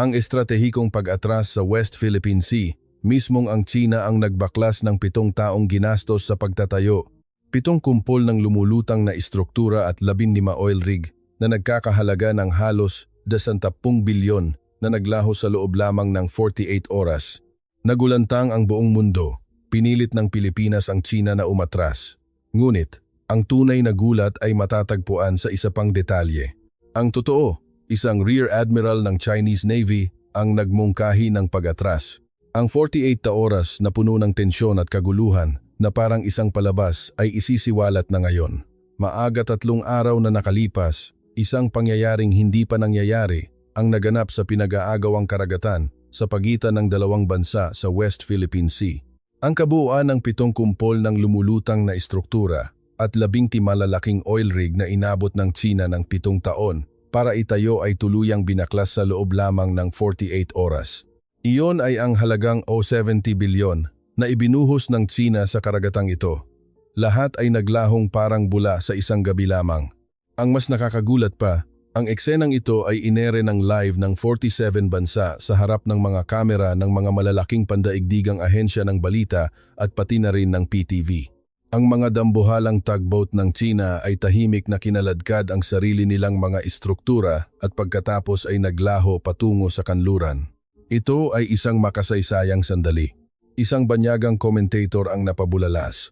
Ang estratehikong pag-atras sa West Philippine Sea, mismong ang China ang nagbaklas ng 7 taong ginastos sa pagtatayo, 7 kumpol ng lumulutang na istruktura at 15 oil rig na nagkakahalaga ng halos 10 bilyon na naglaho sa loob lamang ng 48 oras. Nagulantang ang buong mundo, pinilit ng Pilipinas ang China na umatras. Ngunit, ang tunay na gulat ay matatagpuan sa isa pang detalye. Ang totoo, isang Rear Admiral ng Chinese Navy ang nagmungkahi ng pag-atras. Ang 48 na oras na puno ng tensyon at kaguluhan na parang isang palabas ay isisiwalat na ngayon. Maaga 3 araw na nakalipas, isang pangyayaring hindi pa nangyayari ang naganap sa pinag-aagawang karagatan sa pagitan ng 2 bansa sa West Philippine Sea. Ang kabuuan ng 7 kumpol ng lumulutang na istruktura at 15 malalaking oil rig na inabot ng China ng 7 taon para itayo ay tuluyang binaklas sa loob lamang ng 48 oras. Iyon ay ang halagang o 70 bilyon na ibinuhos ng China sa karagatang ito. Lahat ay naglahong parang bula sa isang gabi lamang. Ang mas nakakagulat pa, ang eksenang ito ay inere ng live ng 47 bansa sa harap ng mga kamera ng mga malalaking pandaigdigang ahensya ng balita at pati na rin ng PTV. Ang mga dambuhalang tugboat ng China ay tahimik na kinaladkad ang sarili nilang mga istruktura at pagkatapos ay naglaho patungo sa kanluran. Ito ay isang makasaysayang sandali. Isang banyagang commentator ang napabulalas.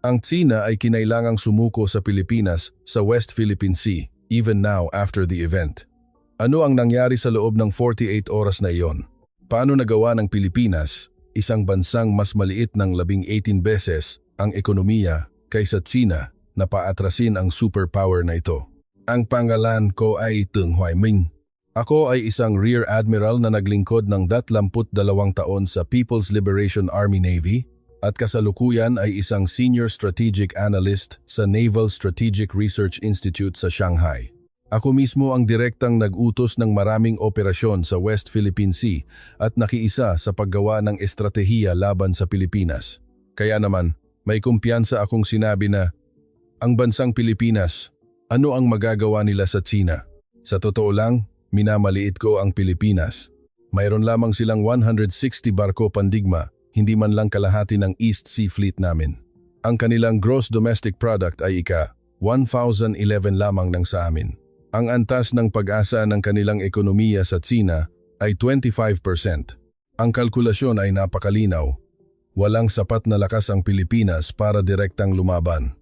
Ang China ay kinailangang sumuko sa Pilipinas sa West Philippine Sea, even now after the event. Ano ang nangyari sa loob ng 48 oras na iyon? Paano nagawa ng Pilipinas, isang bansang mas maliit ng 18 beses ang ekonomiya kaysa China, na paatrasin ang superpower na ito? Ang pangalan ko ay Deng Huaiming. Ako ay isang Rear Admiral na naglingkod ng 22 taon sa People's Liberation Army Navy at kasalukuyan ay isang Senior Strategic Analyst sa Naval Strategic Research Institute sa Shanghai. Ako mismo ang direktang nag-utos ng maraming operasyon sa West Philippine Sea at nakiisa sa paggawa ng estratehiya laban sa Pilipinas. Kaya naman, may kumpiyansa akong sinabi na, ang bansang Pilipinas, ano ang magagawa nila sa China? Sa totoo lang, minamaliit ko ang Pilipinas. Mayroon lamang silang 160 barko pandigma, hindi man lang kalahati ng East Sea Fleet namin. Ang kanilang gross domestic product ay 1,011 lamang ng sa amin. Ang antas ng pag-asa ng kanilang ekonomiya sa China ay 25%. Ang kalkulasyon ay napakalinaw. Walang sapat na lakas ang Pilipinas para direktang lumaban.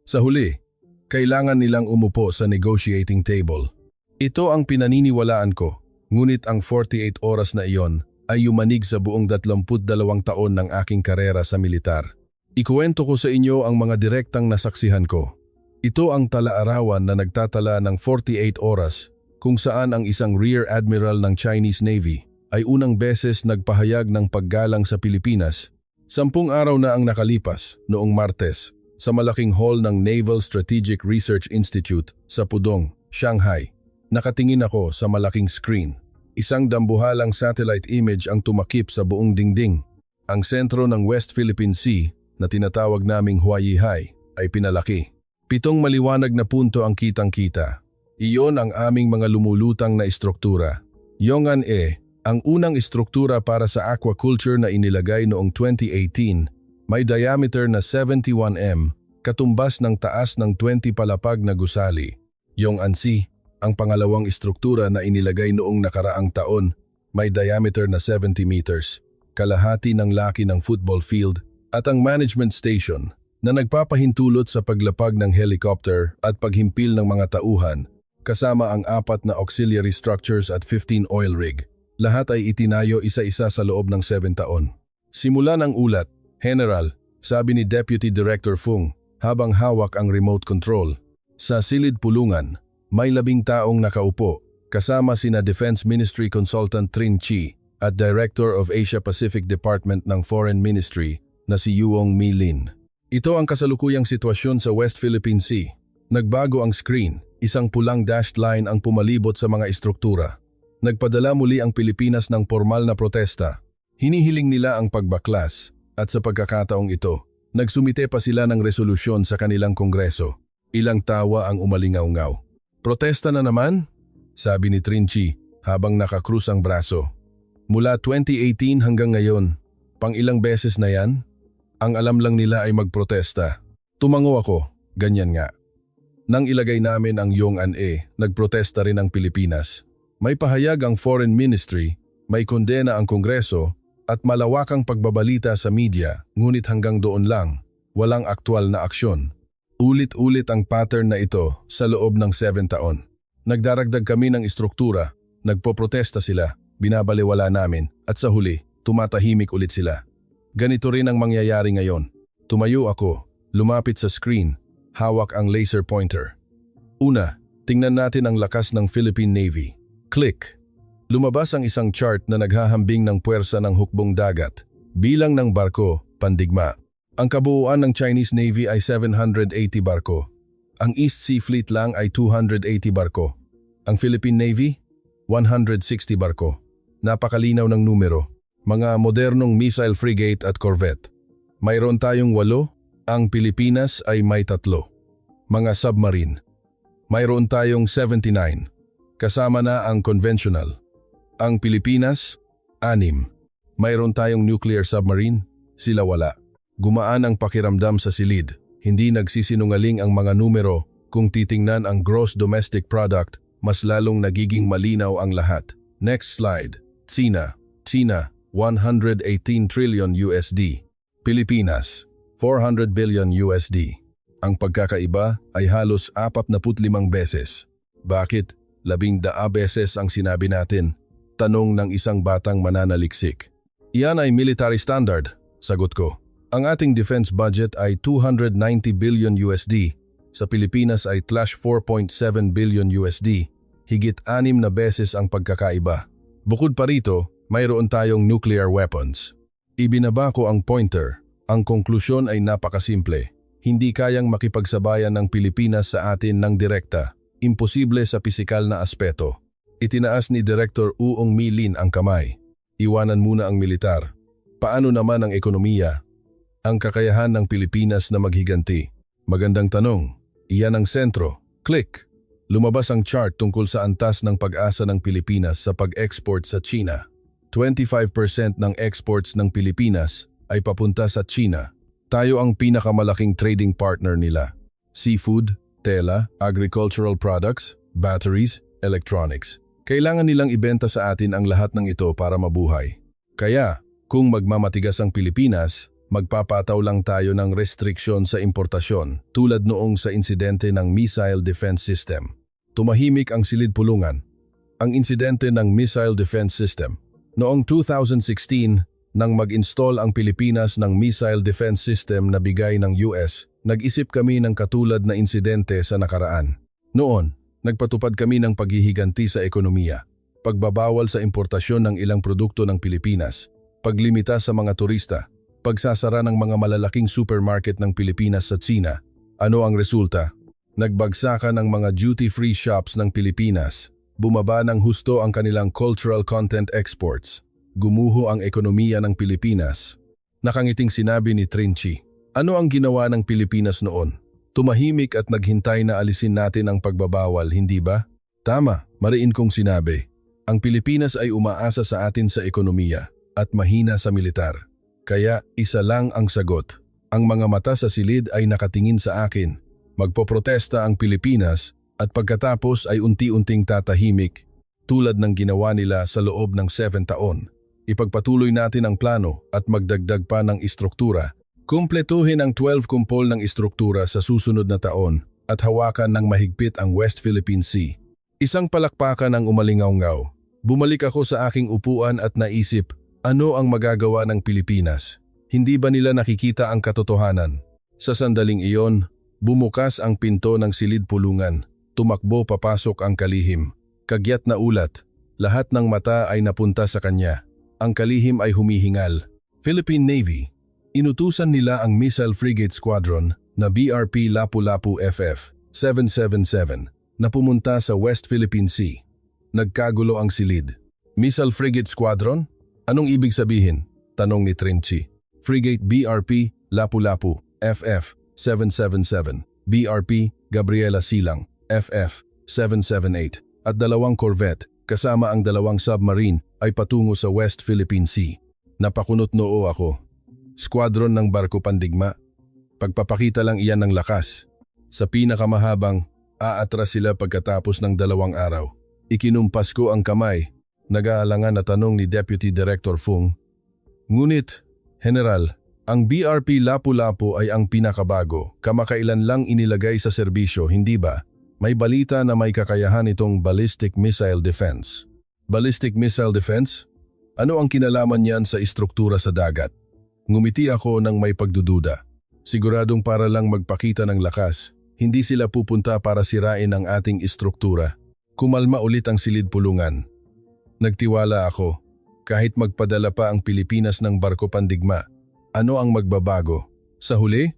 Sa huli, kailangan nilang umupo sa negotiating table. Ito ang pinaniniwalaan ko, ngunit ang 48 oras na iyon ay yumanig sa buong 22 taon ng aking karera sa militar. Ikuwento ko sa inyo ang mga direktang nasaksihan ko. Ito ang tala-arawan na nagtatala ng 48 oras kung saan ang isang Rear Admiral ng Chinese Navy ay unang beses nagpahayag ng paggalang sa Pilipinas. 10 araw na ang nakalipas noong Martes sa malaking hall ng Naval Strategic Research Institute sa Pudong, Shanghai. Nakatingin ako sa malaking screen. Isang dambuhalang satellite image ang tumakip sa buong dingding. Ang sentro ng West Philippine Sea na tinatawag naming Huaihai ay pinalaki. 7 maliwanag na punto ang kitang-kita. Iyon ang aming mga lumulutang na istruktura. Yong'an-e, ang unang istruktura para sa aquaculture na inilagay noong 2018, may diameter na 71 m, katumbas ng taas ng 20 palapag na gusali. Yong'an-si, ang pangalawang istruktura na inilagay noong nakaraang taon, may diameter na 70 meters, kalahati ng laki ng football field, at ang management station na nagpapahintulot sa paglapag ng helicopter at paghimpil ng mga tauhan, kasama ang 4 na auxiliary structures at 15 oil rig. Lahat ay itinayo isa-isa sa loob ng 7 taon. Simula ng ulat, General, sabi ni Deputy Director Fung habang hawak ang remote control. Sa silid pulungan, may 10 taong nakaupo, kasama sina Defense Ministry Consultant Trin Chi at Director of Asia Pacific Department ng Foreign Ministry na si Yuong Mi Lin. Ito ang kasalukuyang sitwasyon sa West Philippine Sea. Nagbago ang screen, isang pulang dashed line ang pumalibot sa mga istruktura. Nagpadala muli ang Pilipinas ng formal na protesta. Hinihiling nila ang pagbaklas at sa pagkakataong ito, nagsumite pa sila ng resolusyon sa kanilang kongreso. Ilang tawa ang umalingaw-ngaw. Protesta na naman? Sabi ni Trin Chi habang nakakrus ang braso. Mula 2018 hanggang ngayon, pang ilang beses na yan, ang alam lang nila ay magprotesta. Tumango ako, ganyan nga. Nang ilagay namin ang Yong-an-e, nagprotesta rin ang Pilipinas. May pahayag ang Foreign Ministry, may kondena ang Kongreso, at malawakang pagbabalita sa media, ngunit hanggang doon lang, walang aktwal na aksyon. Ulit-ulit ang pattern na ito sa loob ng 7 taon. Nagdaragdag kami ng istruktura, nagpoprotesta sila, binabaliwala namin, at sa huli, tumatahimik ulit sila. Ganito rin ang mangyayari ngayon. Tumayo ako, lumapit sa screen, hawak ang laser pointer. Una, tingnan natin ang lakas ng Philippine Navy. Click. Lumabas ang isang chart na naghahambing ng puwersa ng hukbong dagat. Bilang ng barko, pandigma. Ang kabuuan ng Chinese Navy ay 780 barko. Ang East Sea Fleet lang ay 280 barko. Ang Philippine Navy, 160 barko. Napakalinaw ng numero. Mga modernong missile frigate at corvette. Mayroon tayong 8, ang Pilipinas ay may 3. Mga submarine. Mayroon tayong 79. Kasama na ang conventional. Ang Pilipinas, 6. Mayroon tayong nuclear submarine, sila wala. Gumaan ang pakiramdam sa silid. Hindi nagsisinungaling ang mga numero. Kung titingnan ang gross domestic product, mas lalong nagiging malinaw ang lahat. Next slide. China, 118 trillion USD. Pilipinas, 400 billion USD. Ang pagkakaiba ay halos 45 beses. Bakit? 10 beses ang sinabi natin. Tanong ng isang batang mananaliksik. Iyan ay military standard, sagot ko. Ang ating defense budget ay 290 billion USD. Sa Pilipinas ay 4.7 billion USD. Higit 6 na beses ang pagkakaiba. Bukod pa rito, mayroon tayong nuclear weapons. Ibinaba ko ang pointer. Ang konklusyon ay napakasimple. Hindi kayang makipagsabayan ng Pilipinas sa atin ng direkta. Imposible sa pisikal na aspeto. Itinaas ni Director Uong Milin ang kamay. Iwanan muna ang militar. Paano naman ang ekonomiya? Ang kakayahan ng Pilipinas na maghiganti. Magandang tanong. Iyan ang sentro. Click. Lumabas ang chart tungkol sa antas ng pag-asa ng Pilipinas sa pag-export sa China. 25% ng exports ng Pilipinas ay papunta sa China. Tayo ang pinakamalaking trading partner nila. Seafood, tela, agricultural products, batteries, electronics. Kailangan nilang ibenta sa atin ang lahat ng ito para mabuhay. Kaya, kung magmamatigas ang Pilipinas, magpapataw lang tayo ng restriksyon sa importasyon tulad noong sa insidente ng Missile Defense System. Tumahimik ang silid pulungan. Ang insidente ng Missile Defense System. Noong 2016, nang mag-install ang Pilipinas ng Missile Defense System na bigay ng US, nag-isip kami ng katulad na insidente sa nakaraan. Noon, nagpatupad kami ng paghihiganti sa ekonomiya, pagbabawal sa importasyon ng ilang produkto ng Pilipinas, paglimita sa mga turista, pagsasara ng mga malalaking supermarket ng Pilipinas sa China. Ano ang resulta? Nagbagsakan ng mga duty-free shops ng Pilipinas. Bumaba ng husto ang kanilang cultural content exports. Gumuho ang ekonomiya ng Pilipinas. Nakangiting sinabi ni Trinchi. Ano ang ginawa ng Pilipinas noon? Tumahimik at naghintay na alisin natin ang pagbabawal, hindi ba? Tama, mariin kong sinabi. Ang Pilipinas ay umaasa sa atin sa ekonomiya at mahina sa militar. Kaya isa lang ang sagot. Ang mga mata sa silid ay nakatingin sa akin. Magpoprotesta ang Pilipinas at pagkatapos ay unti-unting tatahimik tulad ng ginawa nila sa loob ng 7 taon. Ipagpatuloy natin ang plano at magdagdag pa ng istruktura. Kumpletuhin ang 12 kumpol ng istruktura sa susunod na taon at hawakan ng mahigpit ang West Philippine Sea. Isang palakpakan ang umalingaw-ngaw. Bumalik ako sa aking upuan at naisip, ano ang magagawa ng Pilipinas? Hindi ba nila nakikita ang katotohanan? Sa sandaling iyon, bumukas ang pinto ng silid pulungan. Tumakbo papasok ang kalihim. Kagyat na ulat. Lahat ng mata ay napunta sa kanya. Ang kalihim ay humihingal. Philippine Navy. Inutusan nila ang Missile Frigate Squadron na BRP Lapu-Lapu FF 777 na pumunta sa West Philippine Sea. Nagkagulo ang silid. Missile Frigate Squadron? Anong ibig sabihin? Tanong ni Trinchi. Frigate BRP Lapu-Lapu FF 777, BRP Gabriela Silang FF 778 at 2 corvette kasama ang 2 submarine ay patungo sa West Philippine Sea. Napakunot noo ako. Squadron ng barko pandigma. Pagpapakita lang iyan ng lakas. Sa pinakamahabang, aatras sila pagkatapos ng 2 araw. Ikinumpas ko ang kamay. Nag-aalangan na tanong ni Deputy Director Fung. Ngunit, General, ang BRP Lapu-Lapu ay ang pinakabago. Kamakailan lang inilagay sa serbisyo, hindi ba? May balita na may kakayahan itong ballistic missile defense. Ballistic missile defense? Ano ang kinalaman niyan sa istruktura sa dagat? Ngumiti ako ng may pagdududa. Siguradong para lang magpakita ng lakas. Hindi sila pupunta para sirain ang ating istruktura. Kumalma ulit ang silid pulungan. Nagtiwala ako. Kahit magpadala pa ang Pilipinas ng barko pandigma, ano ang magbabago? Sa huli,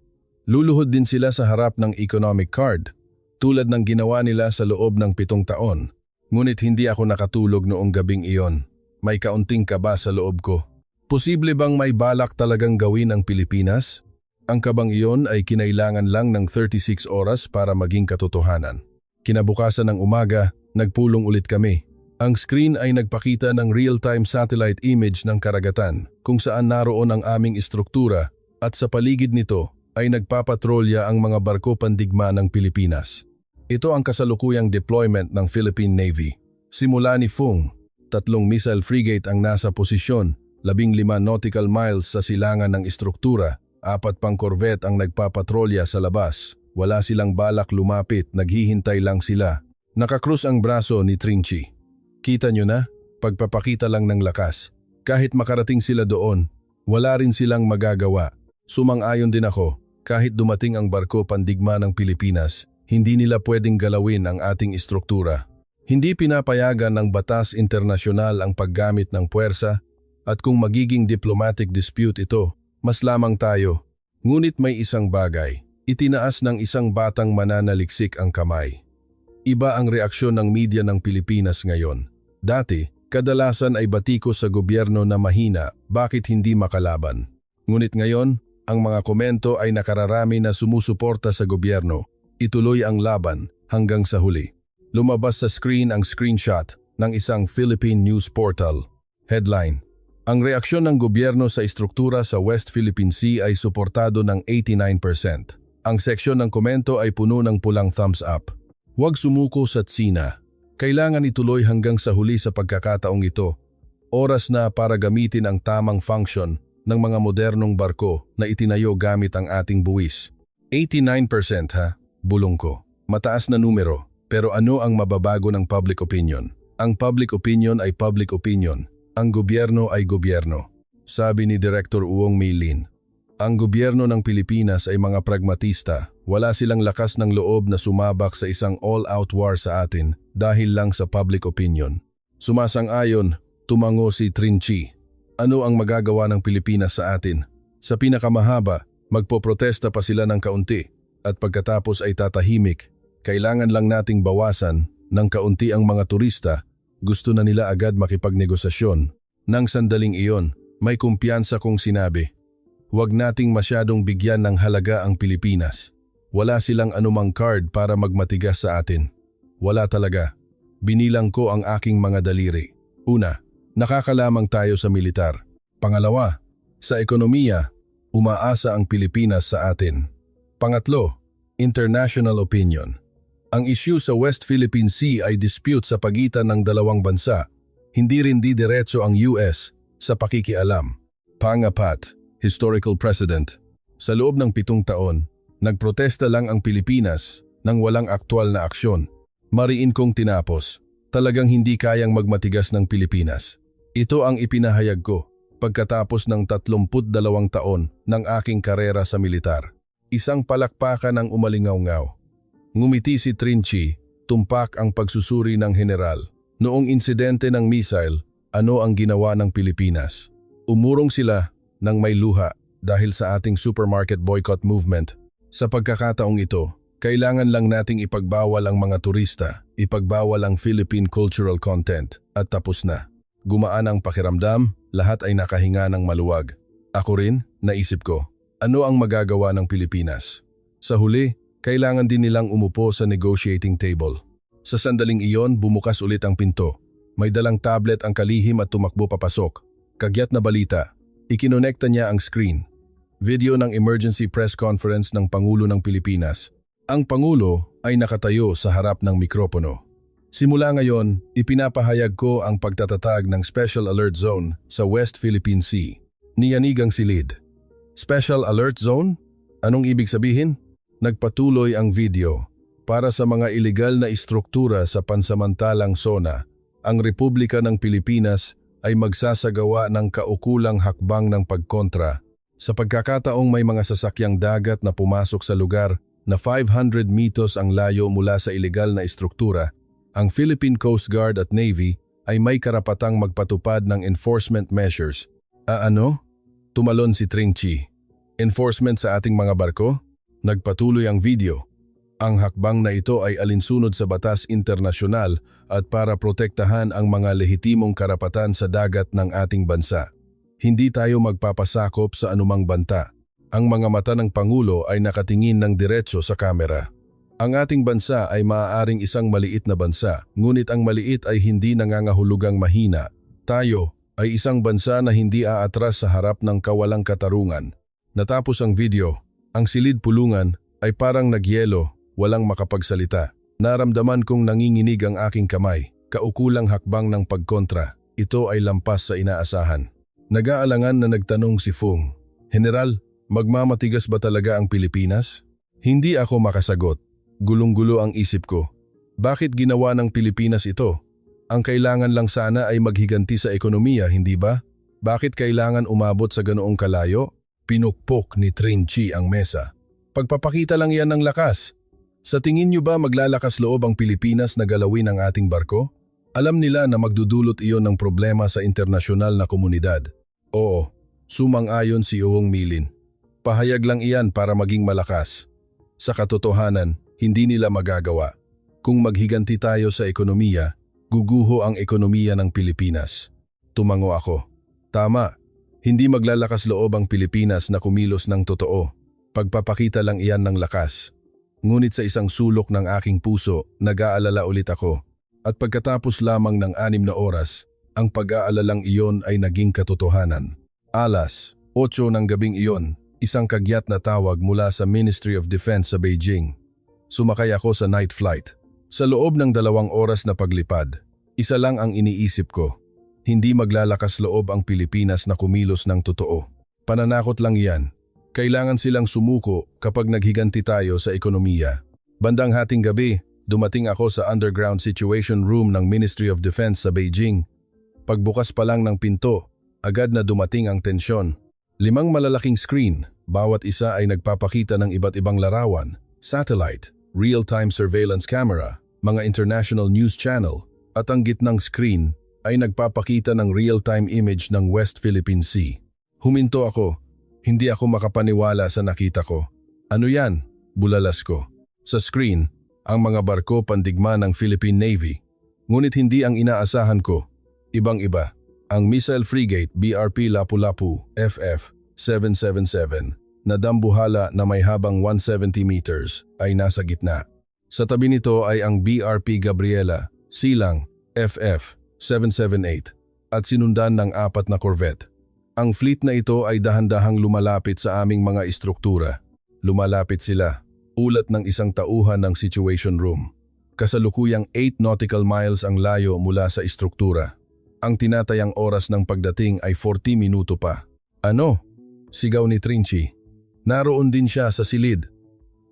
luluhod din sila sa harap ng economic card, tulad ng ginawa nila sa loob ng 7 taon. Ngunit hindi ako nakatulog noong gabing iyon. May kaunting kaba sa loob ko. Posible bang may balak talagang gawin ang Pilipinas? Ang kabang iyon ay kinailangan lang ng 36 oras para maging katotohanan. Kinabukasan ng umaga, nagpulong ulit kami. Ang screen ay nagpakita ng real-time satellite image ng karagatan kung saan naroon ang aming istruktura at sa paligid nito ay nagpapatrolya ang mga barko pandigma ng Pilipinas. Ito ang kasalukuyang deployment ng Philippine Navy. Simula ni Fung, 3 missile frigate ang nasa posisyon, 15 nautical miles sa silangan ng istruktura, 4 pang corvette ang nagpapatrolya sa labas. Wala silang balak lumapit, naghihintay lang sila. Nakakrus ang braso ni Trinchi. Kita nyo na, pagpapakita lang ng lakas. Kahit makarating sila doon, wala rin silang magagawa. Sumang-ayon din ako, kahit dumating ang barko pandigma ng Pilipinas, hindi nila pwedeng galawin ang ating istruktura. Hindi pinapayagan ng batas internasyonal ang paggamit ng puwersa at kung magiging diplomatic dispute ito, mas lamang tayo. Ngunit may isang bagay, itinaas ng isang batang mananaliksik ang kamay. Iba ang reaksyon ng media ng Pilipinas ngayon. Dati, kadalasan ay batikos sa gobyerno na mahina, bakit hindi makalaban. Ngunit ngayon, ang mga komento ay nakararami na sumusuporta sa gobyerno. Ituloy ang laban hanggang sa huli. Lumabas sa screen ang screenshot ng isang Philippine news portal. Headline: Ang reaksyon ng gobyerno sa istruktura sa West Philippine Sea ay suportado ng 89%. Ang seksyon ng komento ay puno ng pulang thumbs up. Huwag sumuko sa Tsina. Kailangan ituloy hanggang sa huli sa pagkakataong ito. Oras na para gamitin ang tamang function ng mga modernong barko na itinayo gamit ang ating buwis. 89% ha, bulong ko. Mataas na numero, pero ano ang mababago ng public opinion? Ang public opinion ay public opinion. Ang gobyerno ay gobyerno. Sabi ni Director Uong Meilin. Ang gobyerno ng Pilipinas ay mga pragmatista. Wala silang lakas ng loob na sumabak sa isang all-out war sa atin dahil lang sa public opinion. Sumasang-ayon, tumango si Trinchi. Ano ang magagawa ng Pilipinas sa atin? Sa pinakamahaba, magpoprotesta pa sila ng kaunti at pagkatapos ay tatahimik. Kailangan lang nating bawasan ng kaunti ang mga turista. Gusto na nila agad makipagnegosasyon. Nang sandaling iyon, may kumpiyansa kong sinabi. Huwag nating masyadong bigyan ng halaga ang Pilipinas. Wala silang anumang card para magmatigas sa atin. Wala talaga. Binilang ko ang aking mga daliri. Una, nakakalamang tayo sa militar. Pangalawa, sa ekonomiya, umaasa ang Pilipinas sa atin. Pangatlo, international opinion. Ang issue sa West Philippine Sea ay dispute sa pagitan ng 2 bansa. Hindi rin diretso ang US sa pakikialam. Pangapat, historical precedent. Sa loob ng 7 taon, nagprotesta lang ang Pilipinas nang walang aktwal na aksyon. Mariin kong tinapos. Talagang hindi kayang magmatigas ng Pilipinas. Ito ang ipinahayag ko pagkatapos ng 32 taon ng aking karera sa militar. Isang palakpakan ang umalingaw-ngaw. Ngumiti si Trinchi, tumpak ang pagsusuri ng general. Noong insidente ng missile, ano ang ginawa ng Pilipinas? Umurong sila nang may luha dahil sa ating supermarket boycott movement. Sa pagkakataong ito, kailangan lang nating ipagbawal ang mga turista, ipagbawal ang Philippine cultural content, at tapos na. Gumaan ang pakiramdam, lahat ay nakahinga ng maluwag. Ako rin, naisip ko, ano ang magagawa ng Pilipinas? Sa huli, kailangan din nilang umupo sa negotiating table. Sa sandaling iyon, bumukas ulit ang pinto. May dalang tablet ang kalihim at tumakbo papasok. Kagyat na balita. Ikinonekta niya ang screen. Video ng emergency press conference ng Pangulo ng Pilipinas. Ang Pangulo ay nakatayo sa harap ng mikropono. Simula ngayon, ipinapahayag ko ang pagtatatag ng Special Alert Zone sa West Philippine Sea. Niyanig ang silid. Special Alert Zone? Anong ibig sabihin? Nagpatuloy ang video. Para sa mga ilegal na istruktura sa pansamantalang zona, ang Republika ng Pilipinas ay magsasagawa ng kaukulang hakbang ng pagkontra sa pagkakataong may mga sasakyang dagat na pumasok sa lugar na 500 meters ang layo mula sa ilegal na istruktura. Ang Philippine Coast Guard at Navy ay may karapatang magpatupad ng enforcement measures. Ano? Tumalon si Trinchi. Enforcement sa ating mga barko? Nagpatuloy ang video. Ang hakbang na ito ay alinsunod sa batas internasyonal at para protektahan ang mga lehitimong karapatan sa dagat ng ating bansa. Hindi tayo magpapasakop sa anumang banta. Ang mga mata ng Pangulo ay nakatingin ng diretso sa kamera. Ang ating bansa ay maaaring isang maliit na bansa, ngunit ang maliit ay hindi nangangahulugang mahina. Tayo ay isang bansa na hindi aatras sa harap ng kawalang katarungan. Natapos ang video, ang silid pulungan ay parang nagyelo, walang makapagsalita. Naramdaman kong nanginginig ang aking kamay, kaukulang hakbang ng pagkontra. Ito ay lampas sa inaasahan. Nag-aalangan na nagtanong si Fung, "General, magmamatigas ba talaga ang Pilipinas?" Hindi ako makasagot. Gulong-gulo ang isip ko. Bakit ginawa ng Pilipinas ito? Ang kailangan lang sana ay maghiganti sa ekonomiya, hindi ba? Bakit kailangan umabot sa ganoong kalayo? Pinukpok ni Trinchi ang mesa. Pagpapakita lang yan ng lakas. Sa tingin niyo ba maglalakas loob ang Pilipinas na galawin ang ating barko? Alam nila na magdudulot iyon ng problema sa internasyonal na komunidad. Oo, sumang-ayon si Uong Milin. Pahayag lang iyan para maging malakas. Sa katotohanan, hindi nila magagawa. Kung maghiganti tayo sa ekonomiya, guguho ang ekonomiya ng Pilipinas. Tumango ako. Tama, hindi maglalakas loob ang Pilipinas na kumilos ng totoo. Pagpapakita lang iyan ng lakas. Ngunit sa isang sulok ng aking puso, nag-aalala ulit ako. At pagkatapos lamang ng 6 na oras, ang pag-aalalang iyon ay naging katotohanan. Alas 8 ng gabing iyon, isang kagyat na tawag mula sa Ministry of Defense sa Beijing. Sumakay ako sa night flight. Sa loob ng 2 oras na paglipad, isa lang ang iniisip ko. Hindi maglalakas loob ang Pilipinas na kumilos ng totoo. Pananakot lang iyan. Kailangan silang sumuko kapag naghiganti tayo sa ekonomiya. Bandang hating gabi, dumating ako sa underground situation room ng Ministry of Defense sa Beijing. Pagbukas pa lang ng pinto, agad na dumating ang tensyon. 5 malalaking screen, bawat isa ay nagpapakita ng iba't ibang larawan, satellite, real-time surveillance camera, mga international news channel, at ang gitnang screen ay nagpapakita ng real-time image ng West Philippine Sea. Huminto ako. Hindi ako makapaniwala sa nakita ko. Ano yan? Bulalas ko. Sa screen, ang mga barko pandigma ng Philippine Navy. Ngunit hindi ang inaasahan ko. Ibang-iba. Ang missile frigate BRP Lapu-Lapu FF-777 na dambuhala na may habang 170 meters ay nasa gitna. Sa tabi nito ay ang BRP Gabriela Silang FF-778 at sinundan ng 4 na corvette. Ang fleet na ito ay dahan-dahang lumalapit sa aming mga istruktura. Lumalapit sila, ulat ng isang tauhan ng situation room. Kasalukuyang 8 nautical miles ang layo mula sa istruktura. Ang tinatayang oras ng pagdating ay 40 minuto pa. Ano? Sigaw ni Trinchi. Naroon din siya sa silid.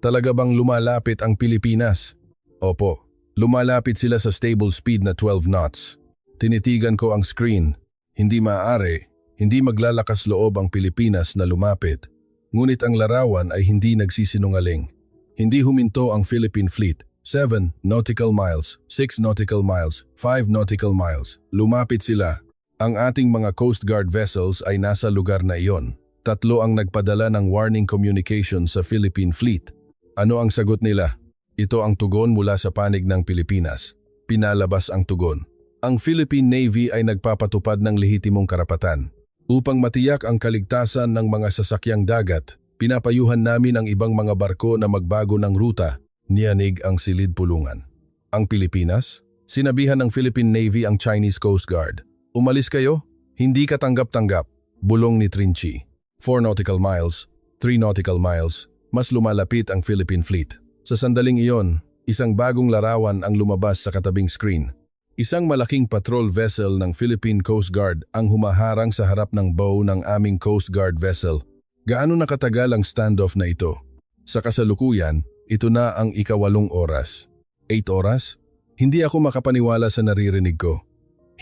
Talaga bang lumalapit ang Pilipinas? Opo, lumalapit sila sa stable speed na 12 knots. Tinitigan ko ang screen. Hindi maaari, hindi maglalakas loob ang Pilipinas na lumapit. Ngunit ang larawan ay hindi nagsisinungaling. Hindi huminto ang Philippine Fleet. 7 nautical miles, 6 nautical miles, 5 nautical miles. Lumapit sila. Ang ating mga Coast Guard vessels ay nasa lugar na iyon. 3 ang nagpadala ng warning communication sa Philippine Fleet. Ano ang sagot nila? Ito ang tugon mula sa panig ng Pilipinas. Pinalabas ang tugon. Ang Philippine Navy ay nagpapatupad ng lehitimong karapatan. Upang matiyak ang kaligtasan ng mga sasakyang dagat, pinapayuhan namin ang ibang mga barko na magbago ng ruta, niyanig ang silid pulungan. Ang Pilipinas? Sinabihan ng Philippine Navy ang Chinese Coast Guard. Umalis kayo? Hindi ka tanggap-tanggap. Bulong ni Trinchi. 4 nautical miles, 3 nautical miles, mas lumalapit ang Philippine Fleet. Sa sandaling iyon, isang bagong larawan ang lumabas sa katabing screen. Isang malaking patrol vessel ng Philippine Coast Guard ang humaharang sa harap ng bow ng aming Coast Guard vessel. Gaano nakatagal ang standoff na ito? Sa kasalukuyan, ito na ang ika-8 oras. 8 oras? Hindi ako makapaniwala sa naririnig ko.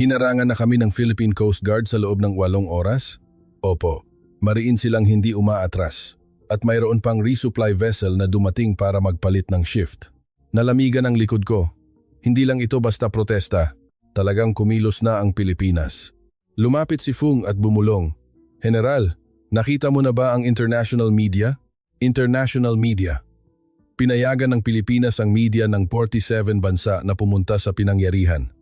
Hinarangan na kami ng Philippine Coast Guard sa loob ng 8 oras? Opo, mariin silang hindi umaatras. At mayroon pang resupply vessel na dumating para magpalit ng shift. Nalamigan ang likod ko. Hindi lang ito basta protesta. Talagang kumilos na ang Pilipinas. Lumapit si Fung at bumulong. General, nakita mo na ba ang international media? International media. Pinayagan ng Pilipinas ang media ng 47 bansa na pumunta sa pinangyarihan.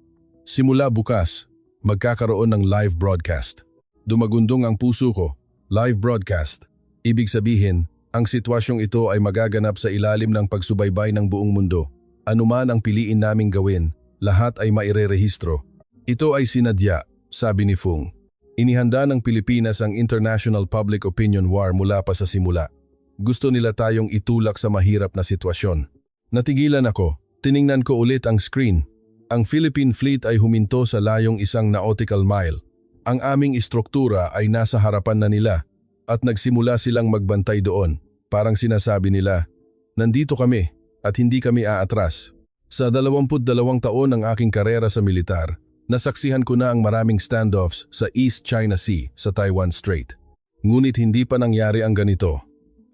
Simula bukas, magkakaroon ng live broadcast. Dumagundong ang puso ko. Live broadcast. Ibig sabihin, ang sitwasyong ito ay magaganap sa ilalim ng pagsubaybay ng buong mundo. Anuman ang piliin naming gawin, lahat ay mairerehistro. Ito ay sinadya, sabi ni Fung. Inihanda ng Pilipinas ang international public opinion war mula pa sa simula. Gusto nila tayong itulak sa mahirap na sitwasyon. Natigilan ako, tiningnan ko ulit ang screen. Ang Philippine Fleet ay huminto sa layong 1 nautical mile. Ang aming istruktura ay nasa harapan na nila at nagsimula silang magbantay doon. Parang sinasabi nila, nandito kami. At hindi kami aatras. Sa 22 taon ng aking karera sa militar, nasaksihan ko na ang maraming standoffs sa East China Sea sa Taiwan Strait. Ngunit hindi pa nangyari ang ganito.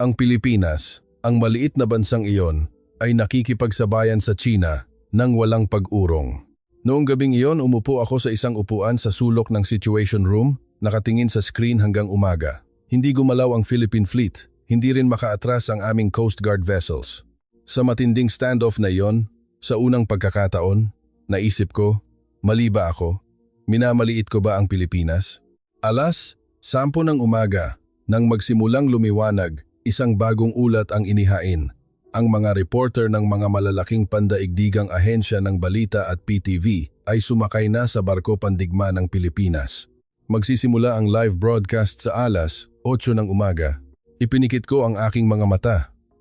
Ang Pilipinas, ang maliit na bansang iyon, ay nakikipagsabayan sa China nang walang pag-urong. Noong gabing iyon, umupo ako sa isang upuan sa sulok ng Situation Room, nakatingin sa screen hanggang umaga. Hindi gumalaw ang Philippine Fleet, hindi rin makaatras ang aming Coast Guard vessels. Sa matinding standoff na iyon, sa unang pagkakataon, naisip ko, mali ba ako? Minamaliit ko ba ang Pilipinas? 10:00 ng umaga, nang magsimulang lumiwanag, isang bagong ulat ang inihain. Ang mga reporter ng mga malalaking pandaigdigang ahensya ng balita at PTV ay sumakay na sa barko pandigma ng Pilipinas. Magsisimula ang live broadcast sa 8:00 ng umaga. Ipinikit ko ang aking mga mata.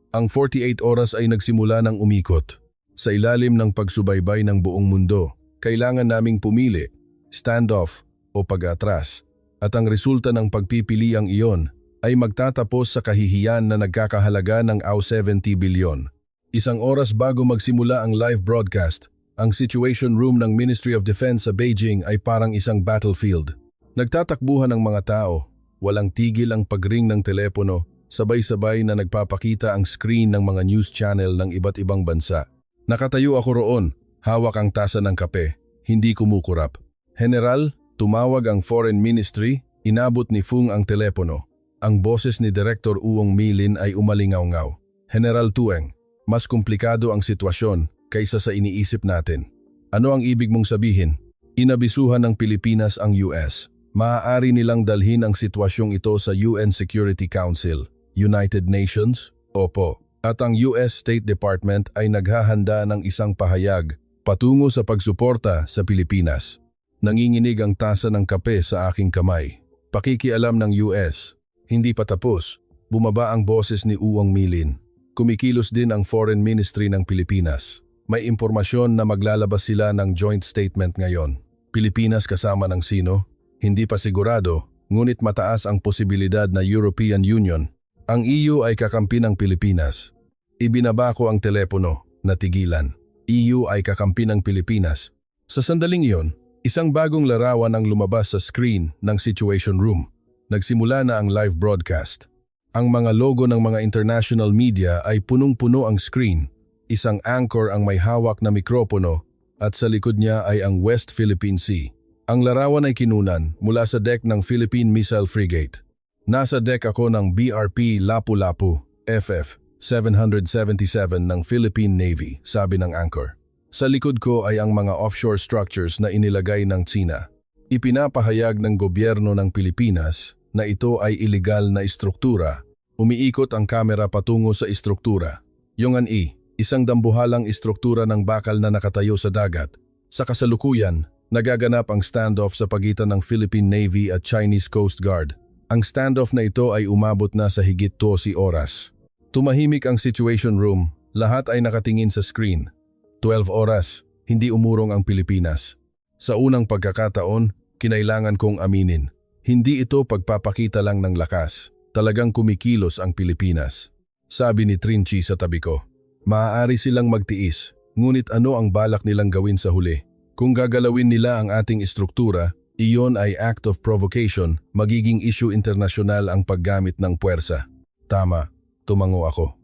Ang 48 oras ay nagsimula ng umikot. Sa ilalim ng pagsubaybay ng buong mundo, kailangan naming pumili, standoff o pag-atras. At ang resulta ng pagpipiliang iyon ay magtatapos sa kahihiyan na nagkakahalaga ng 70 bilyon. 1 oras bago magsimula ang live broadcast, ang Situation Room ng Ministry of Defense sa Beijing ay parang isang battlefield. Nagtatakbuhan ang mga tao, walang tigil ang pagring ng telepono, sabay-sabay na nagpapakita ang screen ng mga news channel ng iba't ibang bansa. Nakatayo ako roon, hawak ang tasa ng kape, hindi kumukurap. General, tumawag ang Foreign Ministry, inabot ni Fung ang telepono. Ang boses ni Director Uong Milin ay umalingaw-ngaw. General Tueng, mas komplikado ang sitwasyon kaysa sa iniisip natin. Ano ang ibig mong sabihin? Inabisuhan ng Pilipinas ang US. Maaari nilang dalhin ang sitwasyong ito sa UN Security Council. United Nations? Opo. At ang US State Department ay naghahanda ng isang pahayag patungo sa pagsuporta sa Pilipinas. Nanginginig ang tasa ng kape sa aking kamay. Pakikialam ng US. Hindi pa tapos. Bumaba ang boses ni Uong Milin. Kumikilos din ang Foreign Ministry ng Pilipinas. May impormasyon na maglalabas sila ng joint statement ngayon. Pilipinas kasama ng sino? Hindi pa sigurado, ngunit mataas ang posibilidad na European Union. Ang EU ay kakampi ng Pilipinas. Ibinaba ko ang telepono, natigilan. EU ay kakampi ng Pilipinas. Sa sandaling iyon, isang bagong larawan ang lumabas sa screen ng Situation Room. Nagsimula na ang live broadcast. Ang mga logo ng mga international media ay punong-puno ang screen. Isang anchor ang may hawak na mikropono at sa likod niya ay ang West Philippine Sea. Ang larawan ay kinunan mula sa deck ng Philippine Missile Frigate. Nasa deck ako ng BRP Lapu-Lapu, FF 777 ng Philippine Navy, sabi ng anchor. Sa likod ko ay ang mga offshore structures na inilagay ng China. Ipinapahayag ng gobyerno ng Pilipinas na ito ay ilegal na istruktura. Umiikot ang kamera patungo sa istruktura. Yongan-i, isang dambuhalang istruktura ng bakal na nakatayo sa dagat. Sa kasalukuyan, nagaganap ang standoff sa pagitan ng Philippine Navy at Chinese Coast Guard. Ang standoff na ito ay umabot na sa higit 12 oras. Tumahimik ang situation room, lahat ay nakatingin sa screen. 12 oras, hindi umurong ang Pilipinas. Sa unang pagkakataon, kinailangan kong aminin. Hindi ito pagpapakita lang ng lakas, talagang kumikilos ang Pilipinas. Sabi ni Trinchi sa tabi ko, maaari silang magtiis, ngunit ano ang balak nilang gawin sa huli? Kung gagalawin nila ang ating istruktura, iyon ay act of provocation, magiging issue internasyonal ang paggamit ng puwersa. Tama, tumango ako.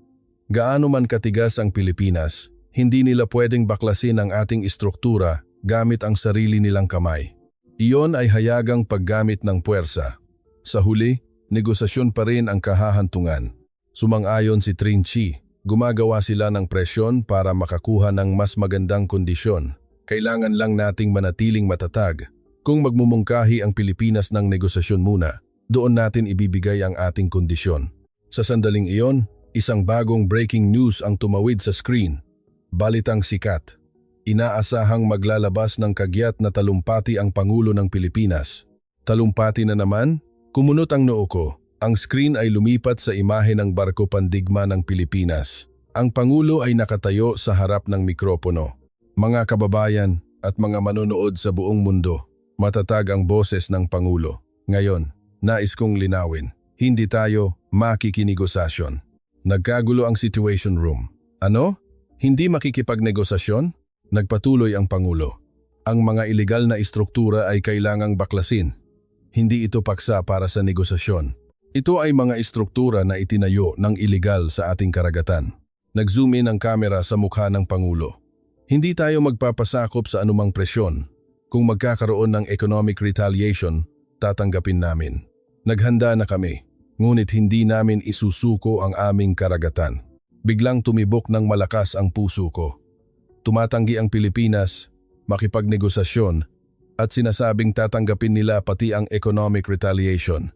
Gaano man katigas ang Pilipinas, hindi nila pwedeng baklasin ang ating istruktura gamit ang sarili nilang kamay. Iyon ay hayagang paggamit ng puwersa. Sa huli, negosasyon pa rin ang kahahantungan. Sumang-ayon si Trinchi, gumagawa sila ng presyon para makakuha ng mas magandang kondisyon. Kailangan lang nating manatiling matatag. Kung magmumungkahi ang Pilipinas ng negosasyon muna, doon natin ibibigay ang ating kondisyon. Sa sandaling iyon, isang bagong breaking news ang tumawid sa screen. Balitang sikat. Inaasahang maglalabas ng kagyat na talumpati ang Pangulo ng Pilipinas. Talumpati na naman? Kumunot ang noo ko. Ang screen ay lumipat sa imahe ng barko pandigma ng Pilipinas. Ang Pangulo ay nakatayo sa harap ng mikropono. Mga kababayan at mga manonood sa buong mundo, matatag ang boses ng Pangulo. Ngayon, nais kong linawin, hindi tayo makikinegosasyon. Nagkagulo ang situation room. Ano? Hindi makikipagnegosasyon? Nagpatuloy ang Pangulo. Ang mga ilegal na istruktura ay kailangang baklasin. Hindi ito paksa para sa negosasyon. Ito ay mga istruktura na itinayo ng ilegal sa ating karagatan. Nag-zoom in ang kamera sa mukha ng Pangulo. Hindi tayo magpapasakop sa anumang presyon. Kung magkakaroon ng economic retaliation, tatanggapin namin. Naghanda na kami, ngunit hindi namin isusuko ang aming karagatan. Biglang tumibok ng malakas ang puso ko. Tumatanggi ang Pilipinas, makipagnegosasyon, at sinasabing tatanggapin nila pati ang economic retaliation.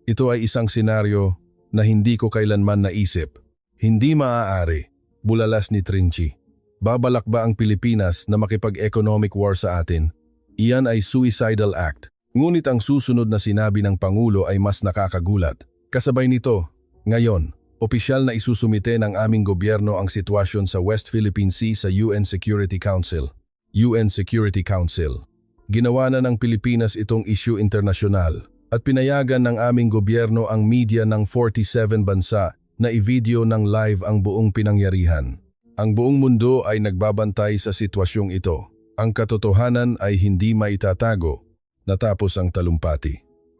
Ito ay isang senaryo na hindi ko kailanman naisip. Hindi maaari, bulalas ni Trinchi. Babalak ba ang Pilipinas na makipag-economic war sa atin? Iyan ay suicidal act. Ngunit ang susunod na sinabi ng Pangulo ay mas nakakagulat. Kasabay nito, ngayon, opisyal na isusumite ng aming gobyerno ang sitwasyon sa West Philippine Sea sa UN Security Council. UN Security Council. Ginawa na ng Pilipinas itong issue internasyonal at pinayagan ng aming gobyerno ang media ng 47 bansa na i-video ng live ang buong pinangyarihan. Ang buong mundo ay nagbabantay sa sitwasyong ito. Ang katotohanan ay hindi maitatago. Natapos ang talumpati.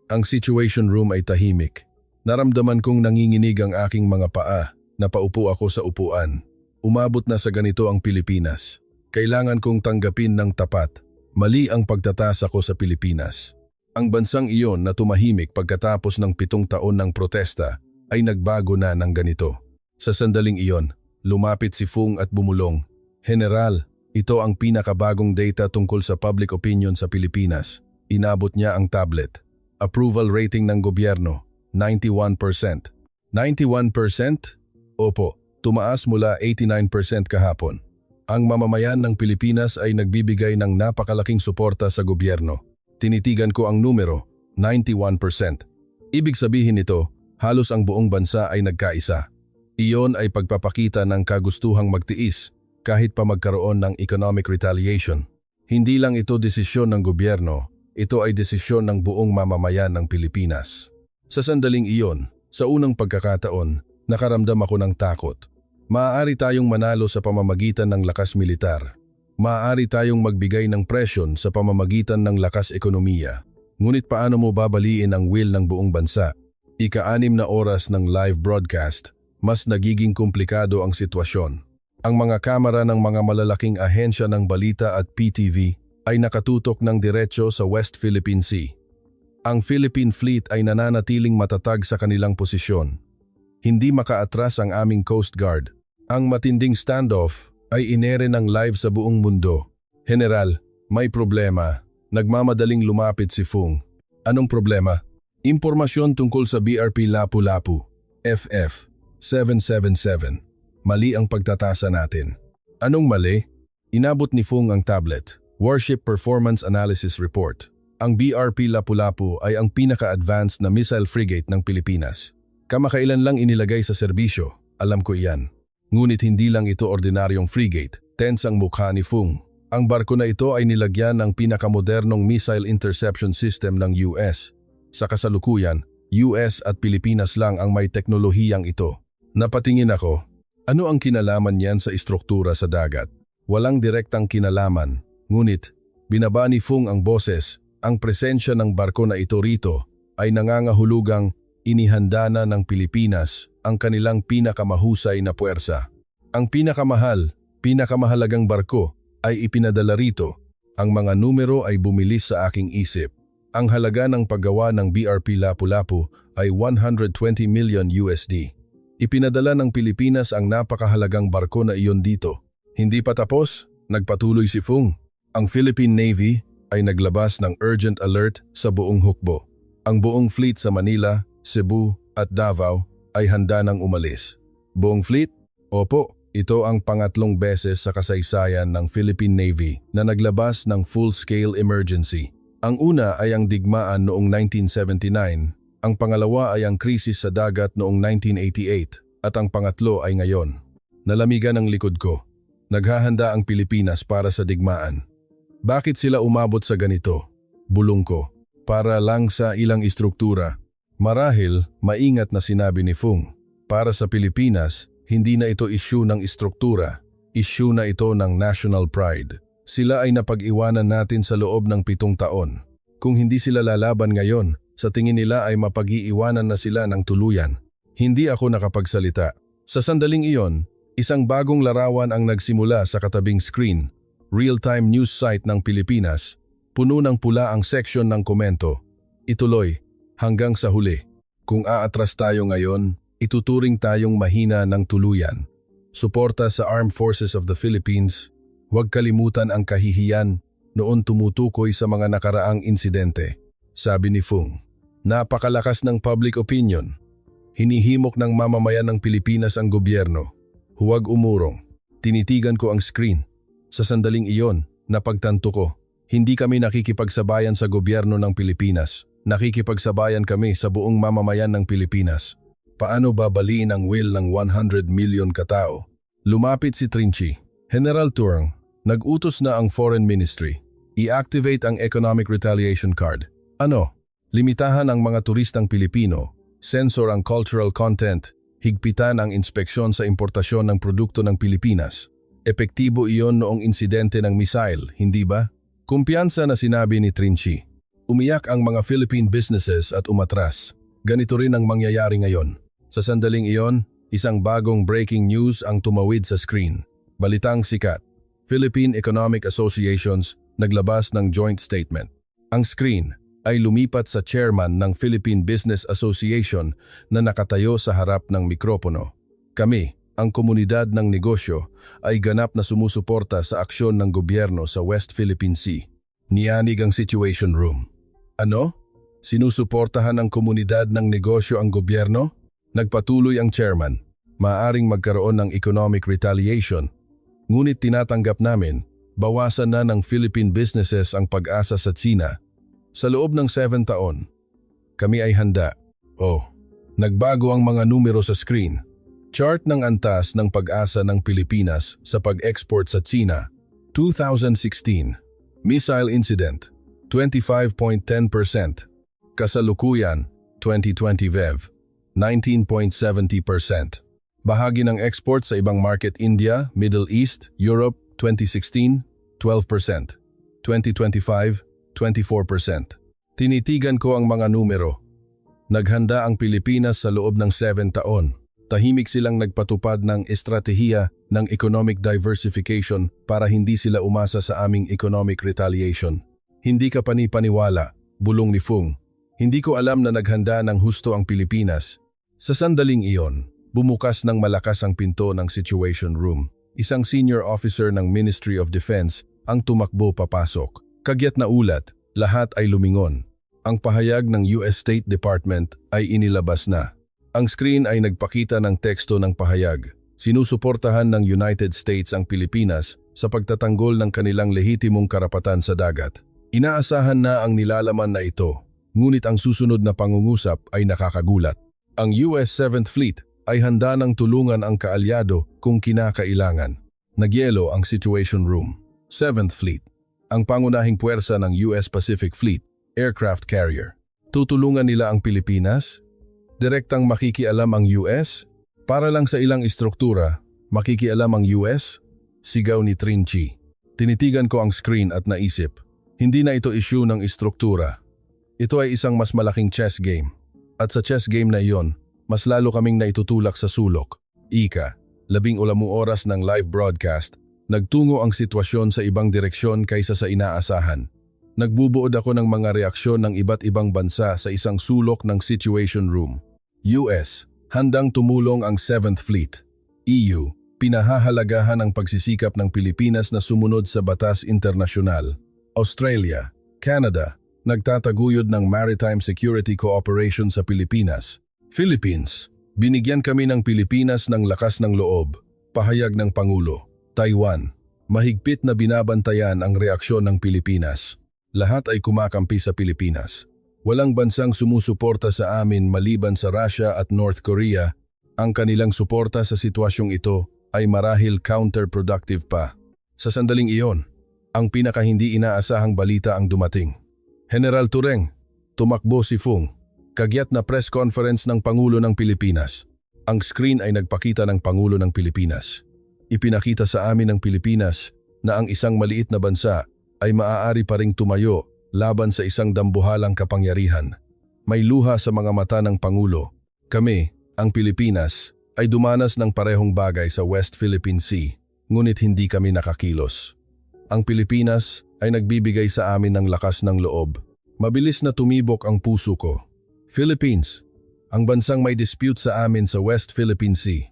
Ang situation room ay tahimik. Naramdaman kong nanginginig ang aking mga paa. Napaupo ako sa upuan. Umabot na sa ganito ang Pilipinas. Kailangan kong tanggapin ng tapat. Mali ang pagtatasa ko sa Pilipinas. Ang bansang iyon na tumahimik pagkatapos ng 7 taon ng protesta ay nagbago na ng ganito. Sa sandaling iyon, lumapit si Fung at bumulong, General, ito ang pinakabagong data tungkol sa public opinion sa Pilipinas. Inabot niya ang tablet. Approval rating ng gobyerno, 91%. 91%? Opo, tumaas mula 89% kahapon. Ang mamamayan ng Pilipinas ay nagbibigay ng napakalaking suporta sa gobyerno. Tinitigan ko ang numero, 91%. Ibig sabihin nito, halos ang buong bansa ay nagkaisa. Iyon ay pagpapakita ng kagustuhang magtiis kahit pa magkaroon ng economic retaliation. Hindi lang ito desisyon ng gobyerno, ito ay desisyon ng buong mamamayan ng Pilipinas. Sa sandaling iyon, sa unang pagkakataon, nakaramdam ako ng takot. Maaari tayong manalo sa pamamagitan ng lakas militar. Maaari tayong magbigay ng presyon sa pamamagitan ng lakas ekonomiya. Ngunit paano mo babaliin ang will ng buong bansa? Ika-6 na oras ng live broadcast, mas nagiging komplikado ang sitwasyon. Ang mga kamera ng mga malalaking ahensya ng balita at PTV ay nakatutok ng diretso sa West Philippine Sea. Ang Philippine Fleet ay nananatiling matatag sa kanilang posisyon. Hindi makaatras ang aming Coast Guard. Ang matinding standoff ay inere ng live sa buong mundo. General, may problema. Nagmamadaling lumapit si Fung. Anong problema? Impormasyon tungkol sa BRP Lapu-Lapu, FF 777. Mali ang pagtatasa natin. Anong mali? Inabot ni Fung ang tablet. Warship Performance Analysis Report. Ang BRP Lapu-Lapu ay ang pinaka-advanced na missile frigate ng Pilipinas. Kamakailan lang inilagay sa serbisyo, alam ko iyan. Ngunit hindi lang ito ordinaryong frigate, tense ang mukha ni Fung. Ang barko na ito ay nilagyan ng pinakamodernong missile interception system ng US. Sa kasalukuyan, US at Pilipinas lang ang may teknolohiyang ito. Napatingin ako, ano ang kinalaman niyan sa istruktura sa dagat? Walang direktang kinalaman, ngunit binaba ni Fung ang boses. Ang presensya ng barko na ito rito ay nangangahulugang inihanda na ng Pilipinas ang kanilang pinakamahusay na puwersa. Ang pinakamahalagang barko ay ipinadala rito. Ang mga numero ay bumilis sa aking isip. Ang halaga ng paggawa ng BRP Lapu-Lapu ay 120 million USD. Ipinadala ng Pilipinas ang napakahalagang barko na iyon dito. Hindi pa tapos, nagpatuloy si Fung. Ang Philippine Navy ay naglabas ng urgent alert sa buong hukbo. Ang buong fleet sa Manila, Cebu at Davao ay handa nang umalis. Buong fleet? Opo, ito ang pangatlong beses sa kasaysayan ng Philippine Navy na naglabas ng full-scale emergency. Ang una ay ang digmaan noong 1979, ang pangalawa ay ang krisis sa dagat noong 1988 at ang pangatlo ay ngayon. Nalamigan ang likod ko. Naghahanda ang Pilipinas para sa digmaan. Bakit sila umabot sa ganito? Bulong ko. Para lang sa ilang istruktura. Marahil, maingat na sinabi ni Fung. Para sa Pilipinas, hindi na ito issue ng istruktura. Issue na ito ng national pride. Sila ay napag-iwanan natin sa loob ng 7 taon. Kung hindi sila lalaban ngayon, sa tingin nila ay mapag-iiwanan na sila ng tuluyan. Hindi ako nakapagsalita. Sa sandaling iyon, isang bagong larawan ang nagsimula sa katabing screen. Real-time news site ng Pilipinas, puno ng pula ang section ng komento. Ituloy, hanggang sa huli. Kung aatras tayo ngayon, ituturing tayong mahina ng tuluyan. Suporta sa Armed Forces of the Philippines, huwag kalimutan ang kahihiyan noon tumutukoy sa mga nakaraang insidente. Sabi ni Fung, napakalakas ng public opinion. Hinihimok ng mamamayan ng Pilipinas ang gobyerno. Huwag umurong. Tinitigan ko ang screen. Sa sandaling iyon, napagtanto ko, hindi kami nakikipagsabayan sa gobyerno ng Pilipinas. Nakikipagsabayan kami sa buong mamamayan ng Pilipinas. Paano babaliin ang will ng 100 million katao? Lumapit si Trinchi. General Turng, nag-utos na ang Foreign Ministry. I-activate ang Economic Retaliation Card. Ano? Limitahan ang mga turistang Pilipino. Censor ang cultural content. Higpitan ang inspeksyon sa importasyon ng produkto ng Pilipinas. Epektibo iyon noong insidente ng missile, hindi ba? Kumpiyansa na sinabi ni Trinchi. Umiyak ang mga Philippine businesses at umatras. Ganito rin ang mangyayari ngayon. Sa sandaling iyon, isang bagong breaking news ang tumawid sa screen. Balitang sikat. Philippine Economic Associations naglabas ng joint statement. Ang screen ay lumipat sa chairman ng Philippine Business Association na nakatayo sa harap ng mikropono. Kami, ang komunidad ng negosyo, ay ganap na sumusuporta sa aksyon ng gobyerno sa West Philippine Sea. Niyanig ang Situation Room. Ano? Sinusuportahan ng komunidad ng negosyo ang gobyerno? Nagpatuloy ang chairman. Maaring magkaroon ng economic retaliation. Ngunit tinatanggap namin, bawasan na ng Philippine businesses ang pag-asa sa China. Sa loob ng 7 taon, kami ay handa. Nagbago ang mga numero sa screen. Chart ng antas ng pag-asa ng Pilipinas sa pag-export sa China. 2016. Missile incident, 25.10%. Kasalukuyan, 2020 VEV, 19.70%. Bahagi ng export sa ibang market India, Middle East, Europe, 2016, 12%. 2025, 24%. Tinitigan ko ang mga numero. Naghanda ang Pilipinas sa loob ng 7 taon. Tahimik silang nagpatupad ng estratehiya ng economic diversification para hindi sila umasa sa aming economic retaliation. Hindi ka panipaniwala, bulong ni Fung. Hindi ko alam na naghanda ng husto ang Pilipinas. Sa sandaling iyon, bumukas ng malakas ang pinto ng Situation Room. Isang senior officer ng Ministry of Defense ang tumakbo papasok. Kagyat na ulat, lahat ay lumingon. Ang pahayag ng US State Department ay inilabas na. Ang screen ay nagpakita ng teksto ng pahayag. Sinusuportahan ng United States ang Pilipinas sa pagtatanggol ng kanilang lehitimong karapatan sa dagat. Inaasahan na ang nilalaman na ito, ngunit ang susunod na pangungusap ay nakakagulat. Ang US 7th Fleet ay handa ng tulungan ang kaalyado kung kinakailangan. Nagyelo ang Situation Room. 7th Fleet, ang pangunahing puwersa ng US Pacific Fleet, aircraft carrier. Tutulungan nila ang Pilipinas? Direktang makikialam ang US? Para lang sa ilang istruktura, makikialam ang US? Sigaw ni Trinchi. Tinitigan ko ang screen at naisip, hindi na ito issue ng istruktura. Ito ay isang mas malaking chess game. At sa chess game na iyon, mas lalo kaming naitutulak sa sulok. Ika, 10 oras ng live broadcast, nagtungo ang sitwasyon sa ibang direksyon kaysa sa inaasahan. Nagbubuod ako ng mga reaksyon ng iba't ibang bansa sa isang sulok ng Situation Room. US, handang tumulong ang 7th Fleet. EU, pinahahalagahan ang pagsisikap ng Pilipinas na sumunod sa batas internasyonal. Australia, Canada, nagtataguyod ng Maritime Security Cooperation sa Pilipinas. Philippines, binigyan kami ng Pilipinas ng lakas ng loob, pahayag ng Pangulo. Taiwan, mahigpit na binabantayan ang reaksyon ng Pilipinas. Lahat ay kumakampi sa Pilipinas. Walang bansang sumusuporta sa amin maliban sa Russia at North Korea. Ang kanilang suporta sa sitwasyong ito ay marahil counterproductive pa. Sa sandaling iyon, ang pinakahindi inaasahang balita ang dumating. General Tureng, tumakbo si Fung, kagyat na press conference ng Pangulo ng Pilipinas. Ang screen ay nagpakita ng Pangulo ng Pilipinas. Ipinakita sa amin ng Pilipinas na ang isang maliit na bansa ay maaari pa ring tumayo laban sa isang dambuhalang kapangyarihan. May luha sa mga mata ng Pangulo. Kami, ang Pilipinas, ay dumanas ng parehong bagay sa West Philippine Sea, ngunit hindi kami nakakilos. Ang Pilipinas ay nagbibigay sa amin ng lakas ng loob. Mabilis na tumibok ang puso ko. Philippines, ang bansang may dispute sa amin sa West Philippine Sea.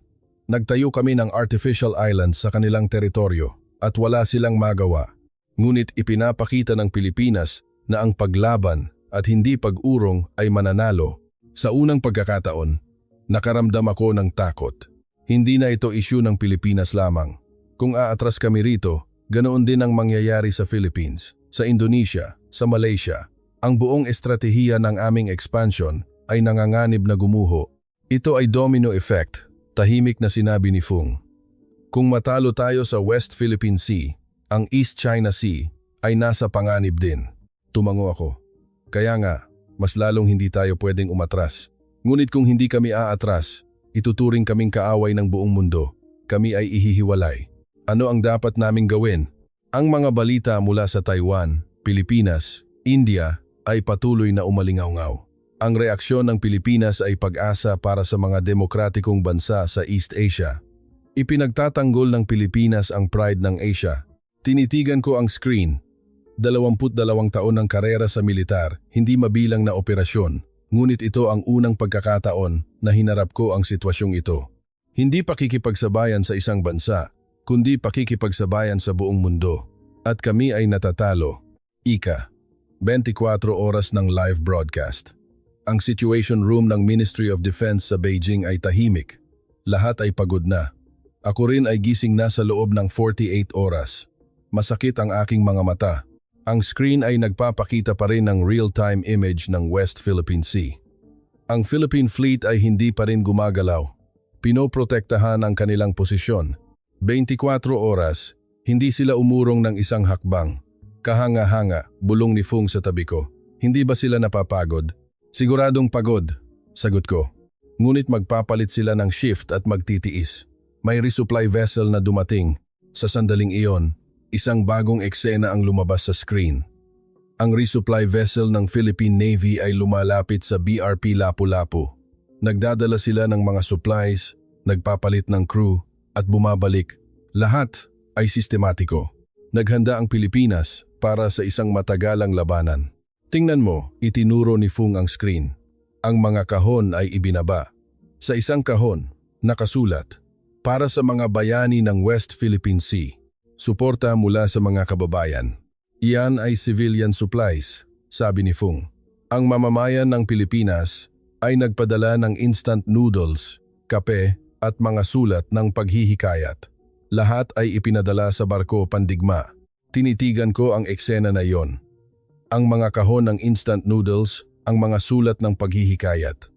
Nagtayo kami ng artificial islands sa kanilang teritoryo at wala silang magawa. Ngunit ipinapakita ng Pilipinas na ang paglaban at hindi pag-urong ay mananalo. Sa unang pagkakataon, nakaramdam ako ng takot. Hindi na ito issue ng Pilipinas lamang. Kung aatras kami rito, ganoon din ang mangyayari sa Philippines, sa Indonesia, sa Malaysia. Ang buong estratehiya ng aming expansion ay nanganganib na gumuho. Ito ay domino effect, tahimik na sinabi ni Fung. Kung matalo tayo sa West Philippine Sea, ang East China Sea ay nasa panganib din. Tumango ako. Kaya nga, mas lalong hindi tayo pwedeng umatras. Ngunit kung hindi kami aatras, ituturing kaming kaaway ng buong mundo. Kami ay ihihiwalay. Ano ang dapat naming gawin? Ang mga balita mula sa Taiwan, Pilipinas, India ay patuloy na umalingaw-ngaw. Ang reaksyon ng Pilipinas ay pag-asa para sa mga demokratikong bansa sa East Asia. Ipinagtatanggol ng Pilipinas ang pride ng Asia. Tinitigan ko ang screen. 22 taon ng karera sa militar, hindi mabilang na operasyon. Ngunit ito ang unang pagkakataon na hinarap ko ang sitwasyong ito. Hindi pakikipagsabayan sa isang bansa, kundi pakikipagsabayan sa buong mundo. At kami ay natatalo. Ika, 24 oras ng live broadcast. Ang Situation Room ng Ministry of Defense sa Beijing ay tahimik. Lahat ay pagod na. Ako rin ay gising na sa loob ng 48 oras. Masakit ang aking mga mata. Ang screen ay nagpapakita pa rin ng real-time image ng West Philippine Sea. Ang Philippine Fleet ay hindi pa rin gumagalaw. Pinoprotektahan ang kanilang posisyon. 24 oras, hindi sila umurong ng isang hakbang. Kahanga-hanga, bulong ni Fung sa tabi ko. Hindi ba sila napapagod? Siguradong pagod, sagot ko. Ngunit magpapalit sila ng shift at magtitiis. May resupply vessel na dumating. Sa sandaling iyon, isang bagong eksena ang lumabas sa screen. Ang resupply vessel ng Philippine Navy ay lumalapit sa BRP Lapu-Lapu. Nagdadala sila ng mga supplies, nagpapalit ng crew, at bumabalik. Lahat ay sistematiko. Naghanda ang Pilipinas para sa isang matagalang labanan. Tingnan mo, itinuro ni Fung ang screen. Ang mga kahon ay ibinaba. Sa isang kahon, nakasulat, para sa mga bayani ng West Philippine Sea. Suporta mula sa mga kababayan. Iyan ay civilian supplies, sabi ni Fung. Ang mamamayan ng Pilipinas ay nagpadala ng instant noodles, kape at mga sulat ng paghihikayat. Lahat ay ipinadala sa barko pandigma. Tinitigan ko ang eksena na iyon. Ang mga kahon ng instant noodles, ang mga sulat ng paghihikayat.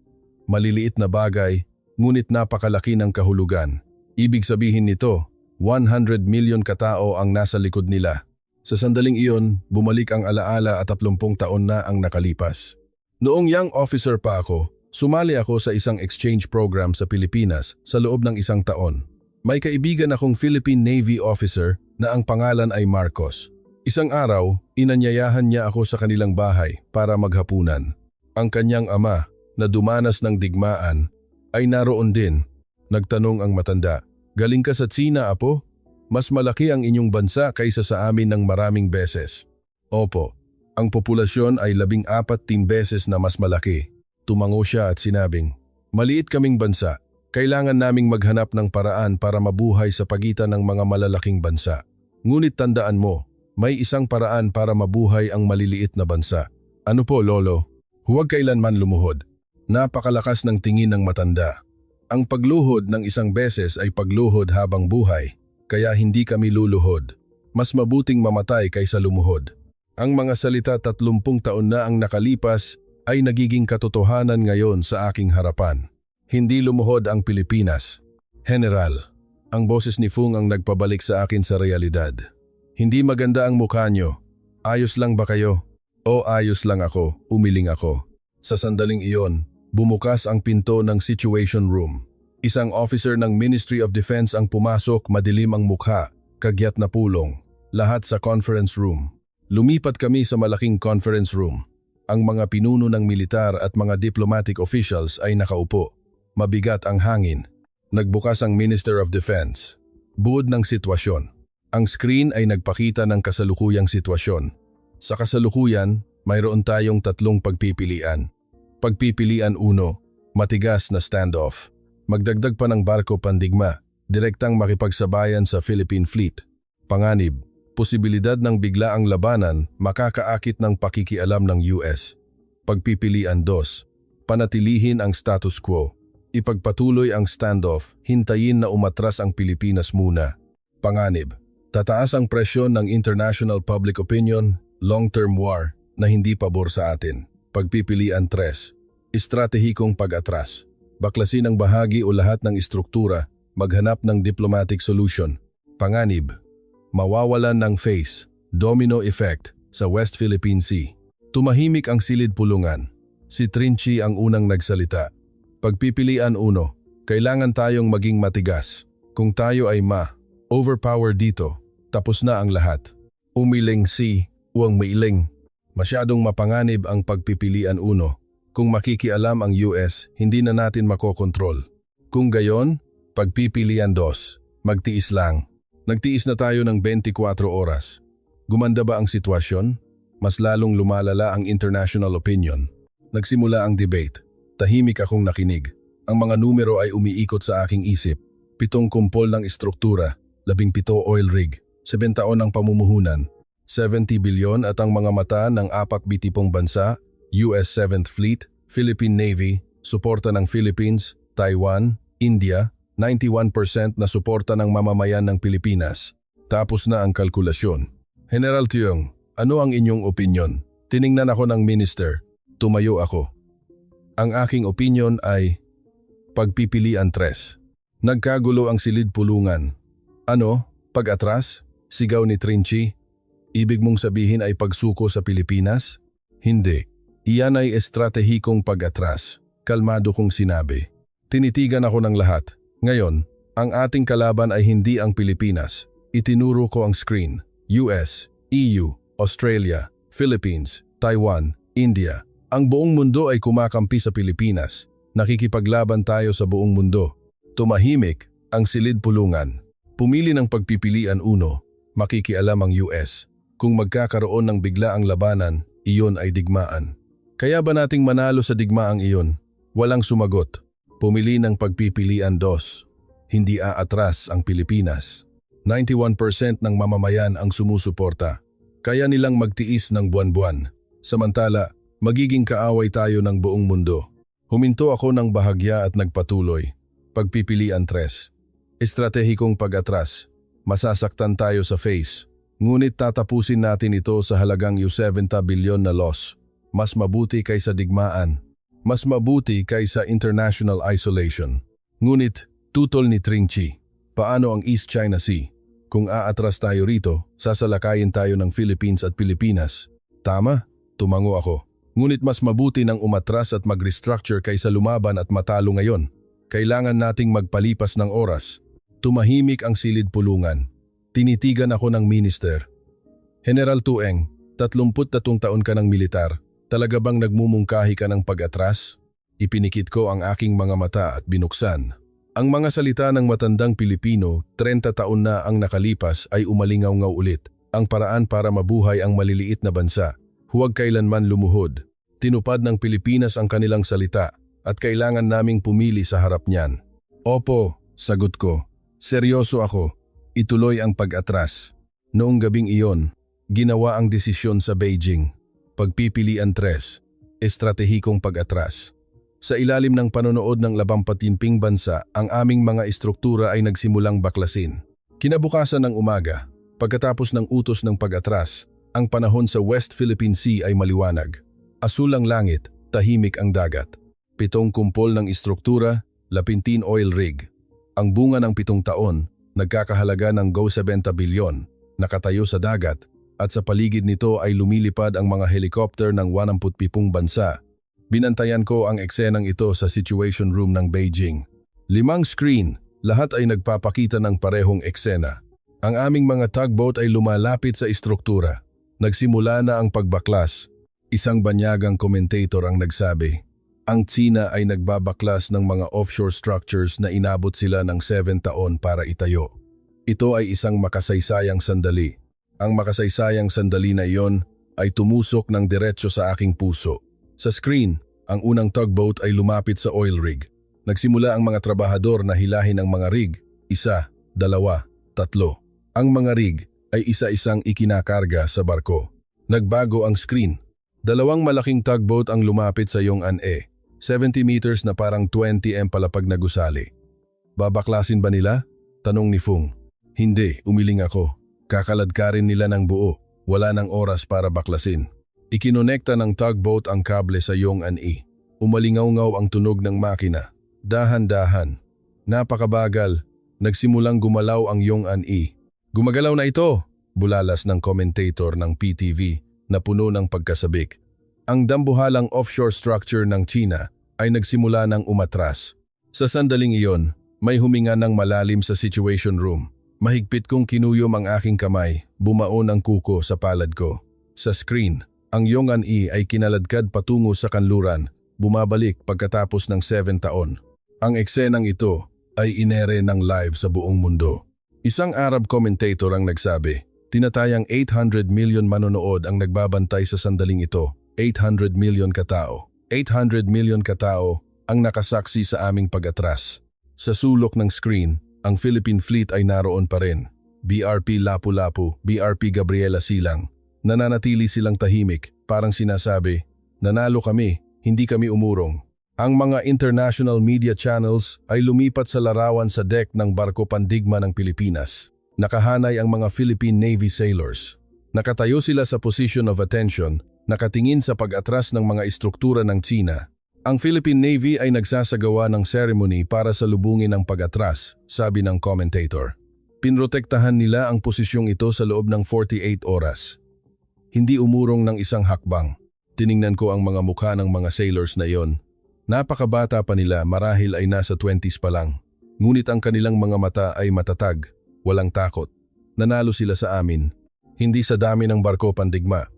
Maliliit na bagay, ngunit napakalaki ng kahulugan. Ibig sabihin nito, 100 million katao ang nasa likod nila. Sa sandaling iyon, bumalik ang alaala at 30 taon na ang nakalipas. Noong young officer pa ako, sumali ako sa isang exchange program sa Pilipinas sa loob ng 1 taon. May kaibigan akong Philippine Navy officer na ang pangalan ay Marcos. Isang araw, inanyayahan niya ako sa kanilang bahay para maghapunan. Ang kanyang ama, na dumanas ng digmaan, ay naroon din. Nagtanong ang matanda, "Galing ka sa Tsina, apo? Mas malaki ang inyong bansa kaysa sa amin ng maraming beses." "Opo, ang populasyon ay 14 beses na mas malaki." Tumango siya at sinabing, "Maliit kaming bansa. Kailangan naming maghanap ng paraan para mabuhay sa pagitan ng mga malalaking bansa. Ngunit tandaan mo, may isang paraan para mabuhay ang maliliit na bansa." "Ano po, lolo?" "Huwag kailanman lumuhod." Napakalakas ng tingin ng matanda. "Ang pagluhod ng isang beses ay pagluhod habang buhay, kaya hindi kami luluhod. Mas mabuting mamatay kaysa lumuhod." Ang mga salita 30 taon na ang nakalipas ay nagiging katotohanan ngayon sa aking harapan. Hindi lumuhod ang Pilipinas. "General," ang boses ni Fung ang nagpabalik sa akin sa realidad. "Hindi maganda ang mukha nyo. Ayos lang ba kayo?" "O, ayos lang ako," umiling ako. Sa sandaling iyon, bumukas ang pinto ng Situation Room. Isang officer ng Ministry of Defense ang pumasok, madilim ang mukha, kagyat na pulong. Lahat sa conference room. Lumipat kami sa malaking conference room. Ang mga pinuno ng militar at mga diplomatic officials ay nakaupo. Mabigat ang hangin. Nagbukas ang Minister of Defense. Buod ng sitwasyon. Ang screen ay nagpakita ng kasalukuyang sitwasyon. Sa kasalukuyan, mayroon tayong 3 pagpipilian. Pagpipilian 1, matigas na standoff. Magdagdag pa ng barko pandigma, direktang makipagsabayan sa Philippine Fleet. Panganib, posibilidad ng biglaang labanan makakaakit ng pakikialam ng US. Pagpipilian 2, panatilihin ang status quo. Ipagpatuloy ang standoff, hintayin na umatras ang Pilipinas muna. Panganib, tataas ang presyon ng international public opinion, long-term war, na hindi pabor sa atin. Pagpipilian 3, estratehikong pag-atras. Baklasin ang bahagi o lahat ng istruktura, maghanap ng diplomatic solution. Panganib, mawawalan ng face, domino effect sa West Philippine Sea. Tumahimik ang silid-pulungan. Si Trinchi ang unang nagsalita. Pagpipilian 1, kailangan tayong maging matigas. Kung tayo ay overpower dito, tapos na ang lahat. Umiling si, uwang mailing. Masyadong mapanganib ang pagpipilian 1. Kung makikialam ang US, hindi na natin makokontrol. Kung gayon, pagpipilian 2. Magtiis lang. Nagtiis na tayo ng 24 oras. Gumanda ba ang sitwasyon? Mas lalong lumalala ang international opinion. Nagsimula ang debate. Tahimik akong nakinig. Ang mga numero ay umiikot sa aking isip. 7 kumpol ng istruktura, 17 oil rig, 7 taon ng pamumuhunan, 70 bilyon at ang mga mata ng 4 bitipong bansa, US 7th Fleet, Philippine Navy, suporta ng Philippines, Taiwan, India, 91% na suporta ng mamamayan ng Pilipinas. Tapos na ang kalkulasyon. "General Tiong, ano ang inyong opinyon?" Tiningnan ako ng minister. Tumayo ako. Ang aking opinyon ay pagpipilian 3. Nagkagulo ang silid-pulungan. "Ano? Pag-atras?" Sigaw ni Trinchi. "Ibig mong sabihin ay pagsuko sa Pilipinas?" "Hindi. Iyan ay estratehikong pag-atras." Kalmado kong sinabi. Tinitigan ako ng lahat. Ngayon, ang ating kalaban ay hindi ang Pilipinas. Itinuro ko ang screen. US, EU, Australia, Philippines, Taiwan, India. Ang buong mundo ay kumakampi sa Pilipinas. Nakikipaglaban tayo sa buong mundo. Tumahimik ang silid-pulungan. Pumili ng pagpipilian 1, makikialam ang US. Kung magkakaroon ng biglaang labanan, iyon ay digmaan. Kaya ba nating manalo sa digmaang iyon? Walang sumagot. Pumili ng pagpipilian 2, hindi aatras ang Pilipinas. 91% ng mamamayan ang sumusuporta. Kaya nilang magtiis ng buwan-buwan. Samantala, magiging kaaway tayo ng buong mundo. Huminto ako ng bahagya at nagpatuloy. Pagpipilian 3, estratehikong pag-atras. masasaktan tayo sa face. Ngunit tatapusin natin ito sa halagang U70 bilyon na loss. Mas mabuti kaysa digmaan. Mas mabuti kaysa international isolation. Ngunit, tutol ni Trinchi, paano ang East China Sea? Kung aatras tayo rito, sasalakayin tayo ng Philippines at Pilipinas. Tama? Tumango ako. Ngunit mas mabuti nang umatras at mag-restructure kaysa lumaban at matalo ngayon. Kailangan nating magpalipas ng oras. Tumahimik ang silid pulungan. Tinitigan ako ng minister. General Tueng, 33 taon ka ng militar. Talaga bang nagmumungkahi ka ng pag-atras? Ipinikit ko ang aking mga mata at binuksan. Ang mga salita ng matandang Pilipino, 30 taon na ang nakalipas ay umalingaw-ngaw ulit. Ang paraan para mabuhay ang maliliit na bansa. Huwag kailanman lumuhod. Tinupad ng Pilipinas ang kanilang salita at kailangan naming pumili sa harap niyan. Opo, sagot ko. Seryoso ako. Ituloy ang pag-atras. Noong gabing iyon, ginawa ang desisyon sa Beijing. Pagpipilian 3, estratehikong pag-atras. Sa ilalim ng panonood ng 20 bansa, ang aming mga istruktura ay nagsimulang baklasin. Kinabukasan ng umaga, pagkatapos ng utos ng pag-atras, ang panahon sa West Philippine Sea ay maliwanag. Asul ang langit, tahimik ang dagat. 7 kumpol ng istruktura, 17 oil rig. Ang bunga ng 7 taon, nagkakahalaga ng Go70 bilyon, nakatayo sa dagat, at sa paligid nito ay lumilipad ang mga helicopter ng 87 bansa. Binantayan ko ang eksenang ito sa Situation Room ng Beijing. 5 screen, lahat ay nagpapakita ng parehong eksena. Ang aming mga tugboat ay lumalapit sa istruktura. Nagsimula na ang pagbaklas. Isang banyagang commentator ang nagsabi, ang Tsina ay nagbabaklas ng mga offshore structures na inabot sila ng 7 taon para itayo. Ito ay isang makasaysayang sandali. Ang makasaysayang sandali na iyon ay tumusok ng diretso sa aking puso. Sa screen, ang unang tugboat ay lumapit sa oil rig. Nagsimula ang mga trabahador na hilahin ang mga rig, 1, 2, 3. Ang mga rig ay isa-isang ikinakarga sa barko. Nagbago ang screen. 2 malaking tugboat ang lumapit sa Yong'an-e, 70 meters na parang 20 palapag na gusali. Babaklasin ba nila? Tanong ni Fung. Hindi, umiling ako. Kakaladkarin nila ng buo. Wala nang oras para baklasin. Ikinonekta ng tugboat ang kable sa Yong'an-e. Umalingaw-ngaw ang tunog ng makina. Dahan-dahan. Napakabagal. Nagsimulang gumalaw ang Yong'an-e. Gumagalaw na ito! Bulalas ng commentator ng PTV na puno ng pagkasabik. Ang dambuhalang offshore structure ng China ay nagsimula ng umatras. Sa sandaling iyon, may huminga ng malalim sa Situation Room. Mahigpit kong kinuyom ang aking kamay, bumaon ang kuko sa palad ko. Sa screen, ang Yong'an-e ay kinaladkad patungo sa kanluran, bumabalik pagkatapos ng 7 taon. Ang eksenang ito ay inere ng live sa buong mundo. Isang Arab commentator ang nagsabi, tinatayang 800 million manonood ang nagbabantay sa sandaling ito. 800 million katao. 800 million katao ang nakasaksi sa aming pag-atras. Sa sulok ng screen, ang Philippine Fleet ay naroon pa rin. BRP Lapu-Lapu, BRP Gabriela Silang. Nananatili silang tahimik, parang sinasabi, nanalo kami, hindi kami umurong. Ang mga international media channels ay lumipat sa larawan sa deck ng barko Pandigma ng Pilipinas. Nakahanay ang mga Philippine Navy sailors. Nakatayo sila sa position of attention, nakatingin sa pag-atras ng mga istruktura ng China. Ang Philippine Navy ay nagsasagawa ng ceremony para salubungin ang pag-atras, sabi ng commentator. Pinrotektahan nila ang posisyong ito sa loob ng 48 oras. Hindi umurong ng isang hakbang. Tiningnan ko ang mga mukha ng mga sailors na iyon. Napakabata pa nila, marahil ay nasa 20s pa lang. Ngunit ang kanilang mga mata ay matatag, walang takot. Nanalo sila sa amin. Hindi sa dami ng barko Pandigma.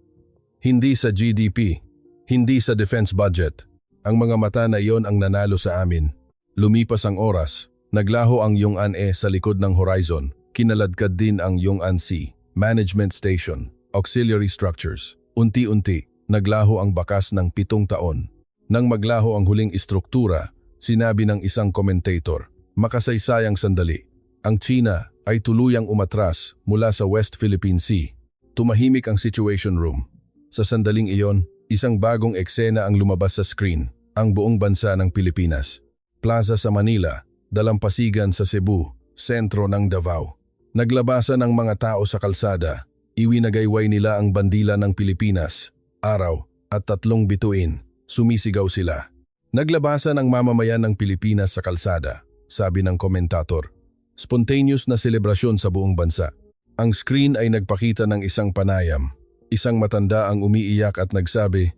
Hindi sa GDP. Hindi sa defense budget. Ang mga mata na iyon ang nanalo sa amin. Lumipas ang oras. Naglaho ang Yong'an-e sa likod ng horizon. Kinaladkad din ang Yong'an-C, Management Station, Auxiliary Structures. Unti-unti, naglaho ang bakas ng 7 taon. Nang maglaho ang huling istruktura, sinabi ng isang commentator, makasaysayang sandali. Ang China ay tuluyang umatras mula sa West Philippine Sea. Tumahimik ang Situation Room. Sa sandaling iyon, isang bagong eksena ang lumabas sa screen, ang buong bansa ng Pilipinas. Plaza sa Manila, dalampasigan sa Cebu, sentro ng Davao. Naglabasan ang mga tao sa kalsada. Iwinagayway nila ang bandila ng Pilipinas, araw, at 3 bituin. Sumisigaw sila. Naglabasan ang mamamayan ng Pilipinas sa kalsada, sabi ng komentator. Spontaneous na selebrasyon sa buong bansa. Ang screen ay nagpakita ng isang panayam. Isang matanda ang umiiyak at nagsabi,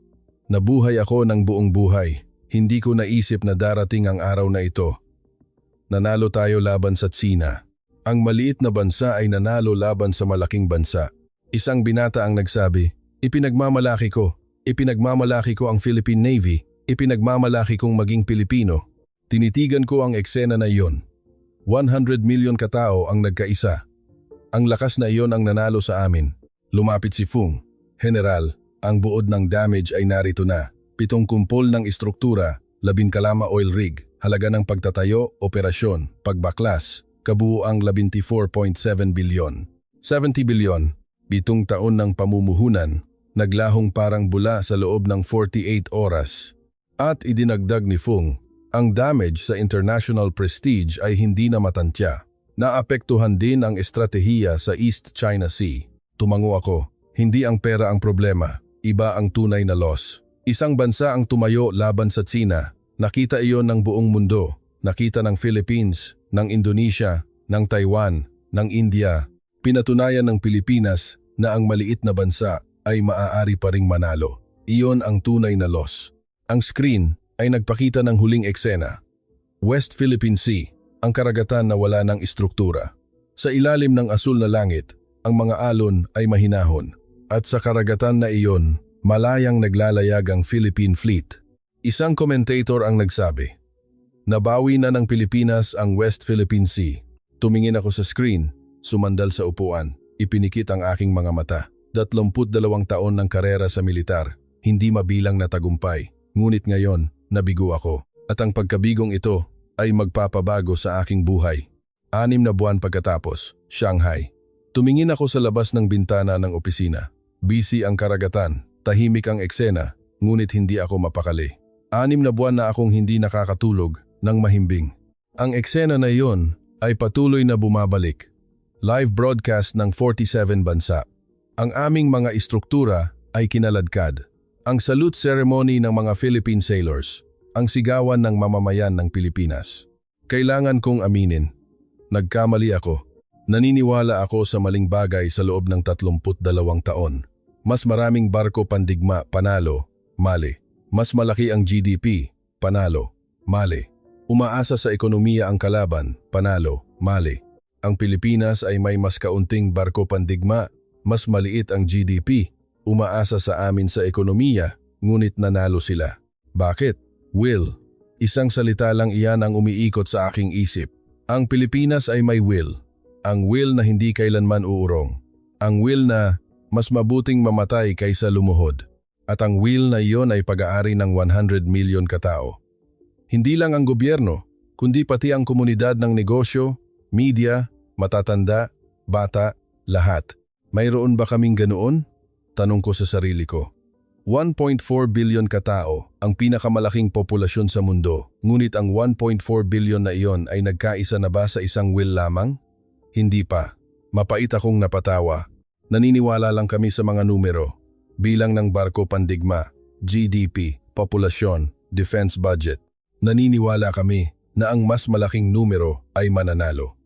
"Nabuhay ako ng buong buhay. Hindi ko naisip na darating ang araw na ito. Nanalo tayo laban sa Tsina. Ang maliit na bansa ay nanalo laban sa malaking bansa." Isang binata ang nagsabi, Ipinagmamalaki ko ang Philippine Navy, ipinagmamalaki kong maging Pilipino." Tinitigan ko ang eksena na iyon. 100 million katao ang nagkaisa. Ang lakas na iyon ang nanalo sa amin. Lumapit si Fung, "General, ang buod ng damage ay narito na. 7 kumpol ng istruktura, 10 kalama oil rig, halaga ng pagtatayo, operasyon, pagbaklas, kabuuang 24.7 bilyon. 70 bilyon, 7 taon ng pamumuhunan, naglahong parang bula sa loob ng 48 oras. At idinagdag ni Fung, ang damage sa international prestige ay hindi na matantya. Naapektuhan din ang estratehiya sa East China Sea. Tumango ako, hindi ang pera ang problema, iba ang tunay na loss. Isang bansa ang tumayo laban sa Tsina. Nakita iyon ng buong mundo. Nakita ng Philippines, ng Indonesia, ng Taiwan, ng India. Pinatunayan ng Pilipinas na ang maliit na bansa ay maaari pa ring manalo. Iyon ang tunay na loss. Ang screen ay nagpakita ng huling eksena. West Philippine Sea, ang karagatan na wala ng istruktura. Sa ilalim ng asul na langit, ang mga alon ay mahinahon. At sa karagatan na iyon, malayang naglalayag ang Philippine Fleet. Isang commentator ang nagsabi, "Nabawi na ng Pilipinas ang West Philippine Sea." Tumingin ako sa screen, sumandal sa upuan, ipinikit ang aking mga mata. 32 taon ng karera sa militar, hindi mabilang na tagumpay. Ngunit ngayon, nabigo ako. At ang pagkabigong ito ay magpapabago sa aking buhay. 6 na buwan pagkatapos, Shanghai. Tumingin ako sa labas ng bintana ng opisina. Busy ang karagatan, tahimik ang eksena, ngunit hindi ako mapakali. 6 na buwan na akong hindi nakakatulog ng mahimbing. Ang eksena na iyon ay patuloy na bumabalik. Live broadcast ng 47 bansa. Ang aming mga istruktura ay kinaladkad. Ang salute ceremony ng mga Philippine sailors. Ang sigawan ng mamamayan ng Pilipinas. Kailangan kong aminin. Nagkamali ako. Naniniwala ako sa maling bagay sa loob ng 32 taon. Mas maraming barko pandigma, panalo, mali. Mas malaki ang GDP, panalo, mali. Umaasa sa ekonomiya ang kalaban, panalo, mali. Ang Pilipinas ay may mas kaunting barko pandigma, mas maliit ang GDP. Umaasa sa amin sa ekonomiya, ngunit nanalo sila. Bakit? Will. Isang salita lang iyan ang umiikot sa aking isip. Ang Pilipinas ay may will. Ang will na hindi kailanman uurong. Ang will na mas mabuting mamatay kaysa lumuhod. At ang will na iyon ay pag-aari ng 100 million katao. Hindi lang ang gobyerno, kundi pati ang komunidad ng negosyo, media, matatanda, bata, lahat. Mayroon ba kaming ganoon? Tanong ko sa sarili ko. 1.4 billion katao ang pinakamalaking populasyon sa mundo, ngunit ang 1.4 billion na iyon ay nagkaisa na ba sa isang will lamang? Hindi pa. Mapait akong napatawa. Naniniwala lang kami sa mga numero. Bilang ng barko pandigma, GDP, populasyon, defense budget. Naniniwala kami na ang mas malaking numero ay mananalo.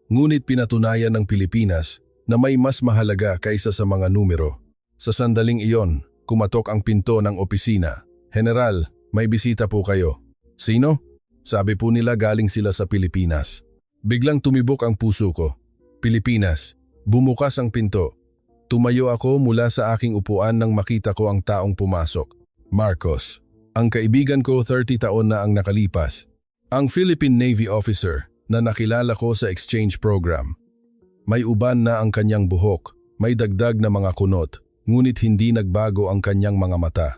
Ngunit pinatunayan ng Pilipinas na may mas mahalaga kaysa sa mga numero. Sa sandaling iyon, kumatok ang pinto ng opisina. "General, may bisita po kayo." "Sino?" Sabi po nila galing sila sa Pilipinas. Biglang tumibok ang puso ko. Pilipinas. Bumukas ang pinto. Tumayo ako mula sa aking upuan nang makita ko ang taong pumasok. Marcos. Ang kaibigan ko 30 taon na ang nakalipas. Ang Philippine Navy officer na nakilala ko sa exchange program. May uban na ang kanyang buhok, may dagdag na mga kunot. Ngunit hindi nagbago ang kanyang mga mata.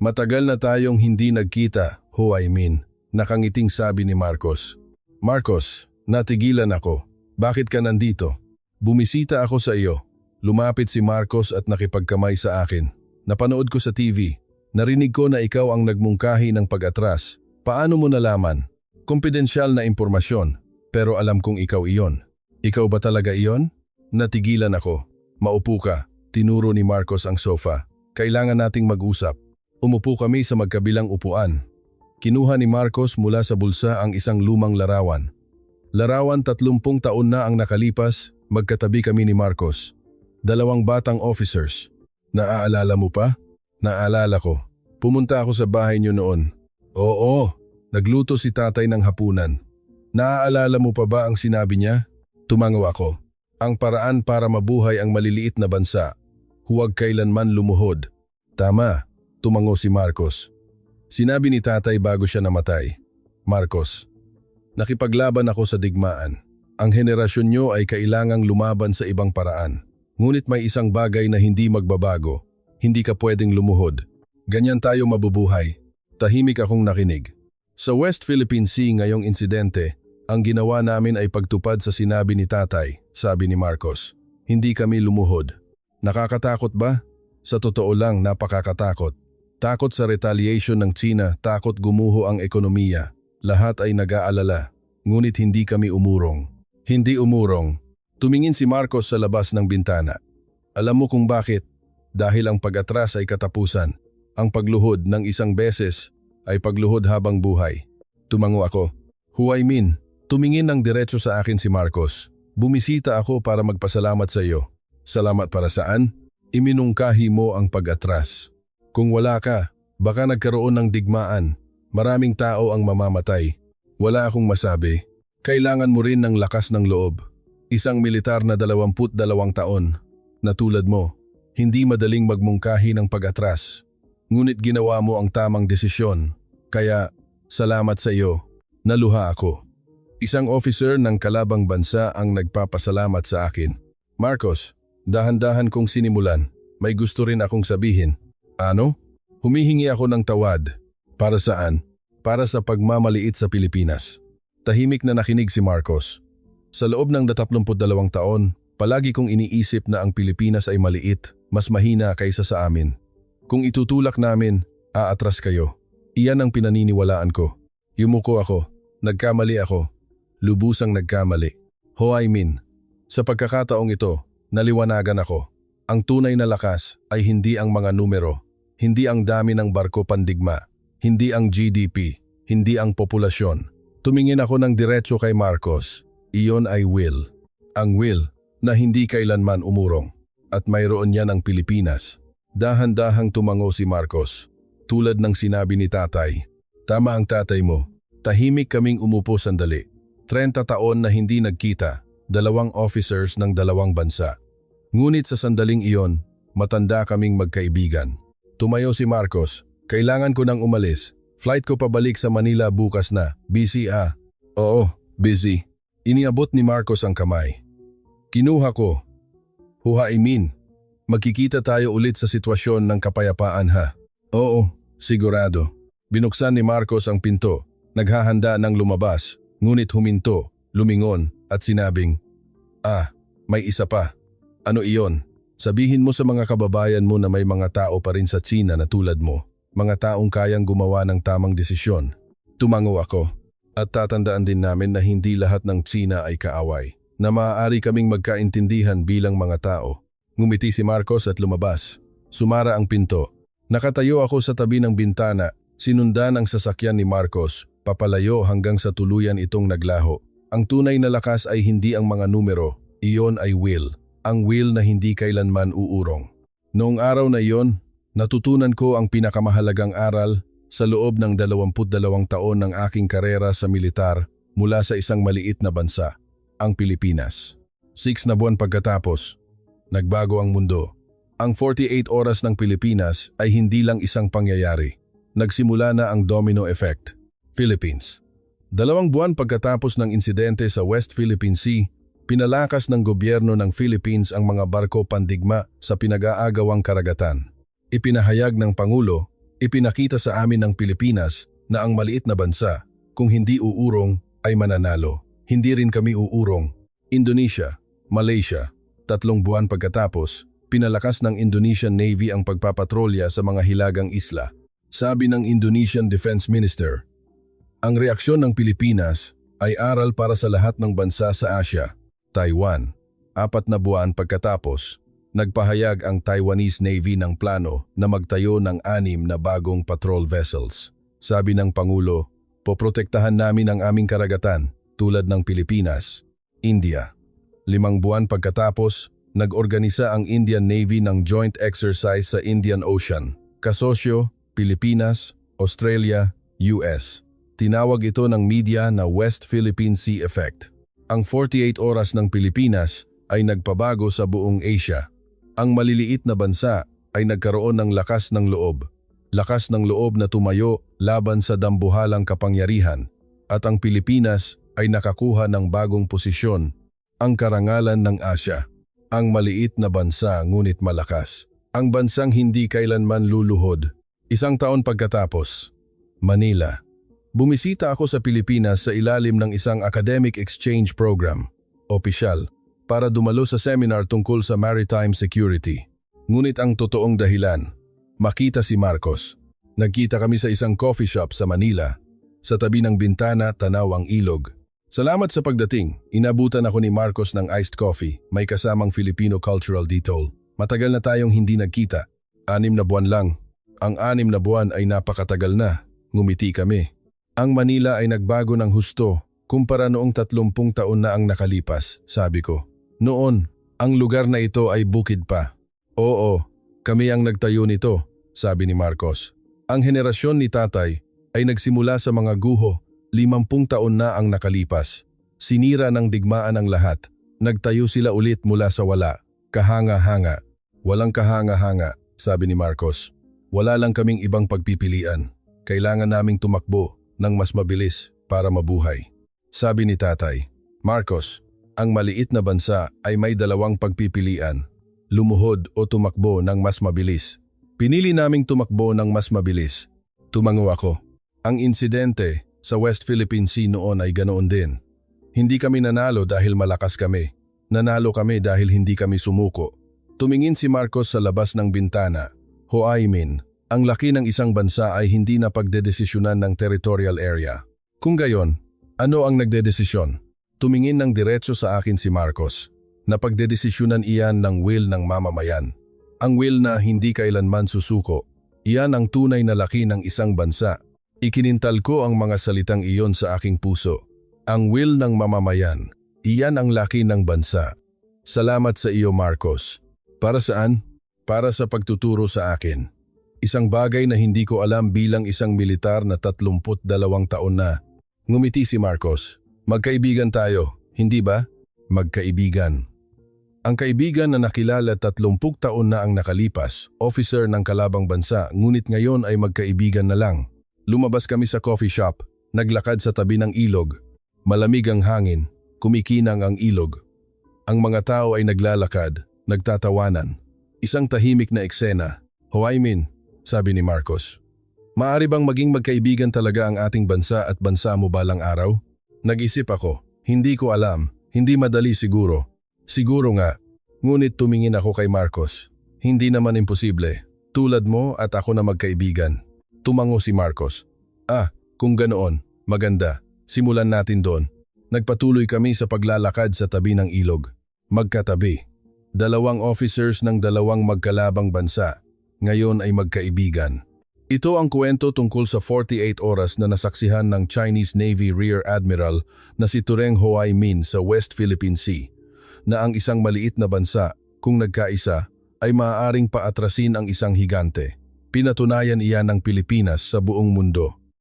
"Matagal na tayong hindi nagkita, Ho Ai Min," nakangiting sabi ni Marcos. "Marcos, natigilan ako. Bakit ka nandito?" "Bumisita ako sa iyo." Lumapit si Marcos at nakipagkamay sa akin. "Napanood ko sa TV. Narinig ko na ikaw ang nagmungkahi ng pag-atras. Paano mo nalaman?" "Kumpidensyal na impormasyon, pero alam kong ikaw iyon." Ikaw ba talaga iyon? Natigilan ako. Maupo ka. Tinuro ni Marcos ang sofa. Kailangan nating mag-usap. Umupo kami sa magkabilang upuan. Kinuha ni Marcos mula sa bulsa ang isang lumang larawan. Larawan 30 taon na ang nakalipas, magkatabi kami ni Marcos. 2 batang officers. Naaalala mo pa? Naalala ko. Pumunta ako sa bahay niyo noon. Oo, nagluto si tatay ng hapunan. Naaalala mo pa ba ang sinabi niya? Tumango ako. Ang paraan para mabuhay ang maliliit na bansa. Huwag kailanman lumuhod. Tama, tumango si Marcos. Sinabi ni tatay bago siya namatay. Marcos, nakipaglaban ako sa digmaan. Ang henerasyon niyo ay kailangang lumaban sa ibang paraan. Ngunit may isang bagay na hindi magbabago. Hindi ka pwedeng lumuhod. Ganyan tayo mabubuhay. Tahimik akong nakinig. Sa West Philippine Sea ngayong insidente, ang ginawa namin ay pagtupad sa sinabi ni tatay, sabi ni Marcos. Hindi kami lumuhod. Nakakatakot ba? Sa totoo lang, napakakatakot. Takot sa retaliation ng China, takot gumuho ang ekonomiya. Lahat ay nag-aalala. Ngunit hindi kami umurong. Hindi umurong. Tumingin si Marcos sa labas ng bintana. Alam mo kung bakit? Dahil ang pag-atras ay katapusan. Ang pagluhod ng isang beses ay pagluhod habang buhay. Tumango ako. Huaymin. Tumingin ng diretso sa akin si Marcos. Bumisita ako para magpasalamat sa iyo. Salamat para saan? Iminungkahi mo ang pag-atras. Kung wala ka, baka nagkaroon ng digmaan. Maraming tao ang mamamatay. Wala akong masabi. Kailangan mo rin ng lakas ng loob. Isang militar na 22 taon, na tulad mo, hindi madaling magmungkahi ng pag-atras. Ngunit ginawa mo ang tamang desisyon. Kaya, salamat sa iyo. Naluha ako. Isang officer ng kalabang bansa ang nagpapasalamat sa akin. Marcos, dahan-dahan kong sinimulan. May gusto rin akong sabihin. Ano? Humihingi ako ng tawad. Para saan? Para sa pagmamaliit sa Pilipinas. Tahimik na nakinig si Marcos. Sa loob ng 32 taon, palagi kong iniisip na ang Pilipinas ay maliit, mas mahina kaysa sa amin. Kung itutulak namin, aatras kayo. Iyan ang pinaniniwalaan ko. Yumuko ako. Nagkamali ako. Lubusang nagkamali. Hoaymin. Sa pagkakataong ito, naliwanagan ako. Ang tunay na lakas ay hindi ang mga numero, hindi ang dami ng barko pandigma, hindi ang GDP, hindi ang populasyon. Tumingin ako ng diretso kay Marcos. Iyon ay will. Ang will na hindi kailanman umurong. At mayroon yan ang Pilipinas. Dahan-dahang tumango si Marcos. Tulad ng sinabi ni tatay. Tama ang tatay mo. Tahimik kaming umupo sandali. 30 taon na hindi nagkita, 2 officers ng 2 bansa. Ngunit sa sandaling iyon, matanda kaming magkaibigan. Tumayo si Marcos. Kailangan ko nang umalis. Flight ko pabalik sa Manila bukas na. Busy ah. Oo, busy. Iniabot ni Marcos ang kamay. Kinuha ko. Huhaimin. Magkikita tayo ulit sa sitwasyon ng kapayapaan ha. Oo, sigurado. Binuksan ni Marcos ang pinto. Naghahanda ng lumabas. Ngunit huminto, lumingon at sinabing, may isa pa. Ano iyon? Sabihin mo sa mga kababayan mo na may mga tao pa rin sa China na tulad mo. Mga taong kayang gumawa ng tamang desisyon. Tumango ako. At tatandaan din namin na hindi lahat ng China ay kaaway. Na maaari kaming magkaintindihan bilang mga tao. Ngumiti si Marcos at lumabas. Sumara ang pinto. Nakatayo ako sa tabi ng bintana. Sinundan ang sasakyan ni Marcos. Papalayo hanggang sa tuluyan itong naglaho. Ang tunay na lakas ay hindi ang mga numero, iyon ay will. Ang will na hindi kailanman uurong. Noong araw na iyon, natutunan ko ang pinakamahalagang aral sa loob ng 22 taon ng aking karera sa militar mula sa isang maliit na bansa, ang Pilipinas. 6 na buwan pagkatapos, nagbago ang mundo. Ang 48 oras ng Pilipinas ay hindi lang isang pangyayari. Nagsimula na ang domino effect. Philippines. 2 buwan pagkatapos ng insidente sa West Philippine Sea, pinalakas ng gobyerno ng Philippines ang mga barko pandigma sa pinag-aagawang karagatan. Ipinahayag ng Pangulo, ipinakita sa amin ng Pilipinas na ang maliit na bansa, kung hindi uurong, ay mananalo. Hindi rin kami uurong. Indonesia, Malaysia. 3 buwan pagkatapos, pinalakas ng Indonesian Navy ang pagpapatrolya sa mga hilagang isla. Sabi ng Indonesian Defense Minister, ang reaksyon ng Pilipinas ay aral para sa lahat ng bansa sa Asia. Taiwan. 4 na buwan pagkatapos, nagpahayag ang Taiwanese Navy ng plano na magtayo ng 6 na bagong patrol vessels. Sabi ng Pangulo, poprotektahan namin ang aming karagatan tulad ng Pilipinas, India. 5 buwan pagkatapos, nag-organisa ang Indian Navy ng joint exercise sa Indian Ocean. Kasosyo, Pilipinas, Australia, US. Tinawag ito ng media na West Philippine Sea Effect. Ang 48 oras ng Pilipinas ay nagpabago sa buong Asia. Ang maliliit na bansa ay nagkaroon ng lakas ng loob. Lakas ng loob na tumayo laban sa dambuhalang kapangyarihan. At ang Pilipinas ay nakakuha ng bagong posisyon, ang karangalan ng Asya. Ang maliit na bansa ngunit malakas. Ang bansang hindi kailanman luluhod. 1 taon pagkatapos, Manila. Bumisita ako sa Pilipinas sa ilalim ng isang academic exchange program, opisyal, para dumalo sa seminar tungkol sa maritime security. Ngunit ang totoong dahilan, makita si Marcos. Nagkita kami sa isang coffee shop sa Manila. Sa tabi ng bintana, tanaw ang ilog. Salamat sa pagdating, inabutan ako ni Marcos ng iced coffee, may kasamang Filipino cultural detour. Matagal na tayong hindi nagkita. 6 na buwan lang. Ang 6 na buwan ay napakatagal na. Ngumiti kami. Ang Manila ay nagbago ng husto kumpara noong 30 taon na ang nakalipas, sabi ko. Noon, ang lugar na ito ay bukid pa. Oo, kami ang nagtayo nito, sabi ni Marcos. Ang henerasyon ni tatay ay nagsimula sa mga guho, 50 taon na ang nakalipas. Sinira ng digmaan ang lahat. Nagtayo sila ulit mula sa wala. Kahanga-hanga. Walang kahanga-hanga, sabi ni Marcos. Wala lang kaming ibang pagpipilian. Kailangan naming tumakbo ng mas mabilis para mabuhay. Sabi ni tatay, Marcos, ang maliit na bansa ay may 2 pagpipilian. Lumuhod o tumakbo ng mas mabilis. Pinili naming tumakbo ng mas mabilis. Tumango ako. Ang insidente sa West Philippine Sea noon ay ganoon din. Hindi kami nanalo dahil malakas kami. Nanalo kami dahil hindi kami sumuko. Tumingin si Marcos sa labas ng bintana. Ho Chi Minh, ang laki ng isang bansa ay hindi na pagdedesisyonan ng territorial area. Kung gayon, ano ang nagdedesisyon? Tumingin ng diretso sa akin si Marcos. Napagdedesisyonan iyan ng will ng mamamayan. Ang will na hindi kailanman susuko. Iyan ang tunay na laki ng isang bansa. Ikinintal ko ang mga salitang iyon sa aking puso. Ang will ng mamamayan. Iyan ang laki ng bansa. Salamat sa iyo, Marcos. Para saan? Para sa pagtuturo sa akin. Isang bagay na hindi ko alam bilang isang militar na 32 taon na. Ngumiti si Marcos. Magkaibigan tayo, hindi ba? Magkaibigan. Ang kaibigan na nakilala 30 taon na ang nakalipas, officer ng kalabang bansa, ngunit ngayon ay magkaibigan na lang. Lumabas kami sa coffee shop, naglakad sa tabi ng ilog. Malamig ang hangin, kumikinang ang ilog. Ang mga tao ay naglalakad, nagtatawanan. Isang tahimik na eksena. Ho Chi Minh, sabi ni Marcos. Maari bang maging magkaibigan talaga ang ating bansa at bansa mo balang araw? Nag-isip ako, hindi ko alam, hindi madali siguro. Siguro nga, ngunit tumingin ako kay Marcos. Hindi naman imposible, tulad mo at ako na magkaibigan. Tumango si Marcos. Kung ganoon, maganda, simulan natin doon. Nagpatuloy kami sa paglalakad sa tabi ng ilog. Magkatabi. 2 officers ng 2 magkalabang bansa, ngayon ay magkaibigan. Ito ang kwento tungkol sa 48 oras na nasaksihan ng Chinese Navy Rear Admiral na si Tureng Ho Chi Minh sa West Philippine Sea, na ang isang maliit na bansa, kung nagkaisa, ay maaaring paatrasin ang isang higante. Pinatunayan iyan ng Pilipinas sa buong mundo.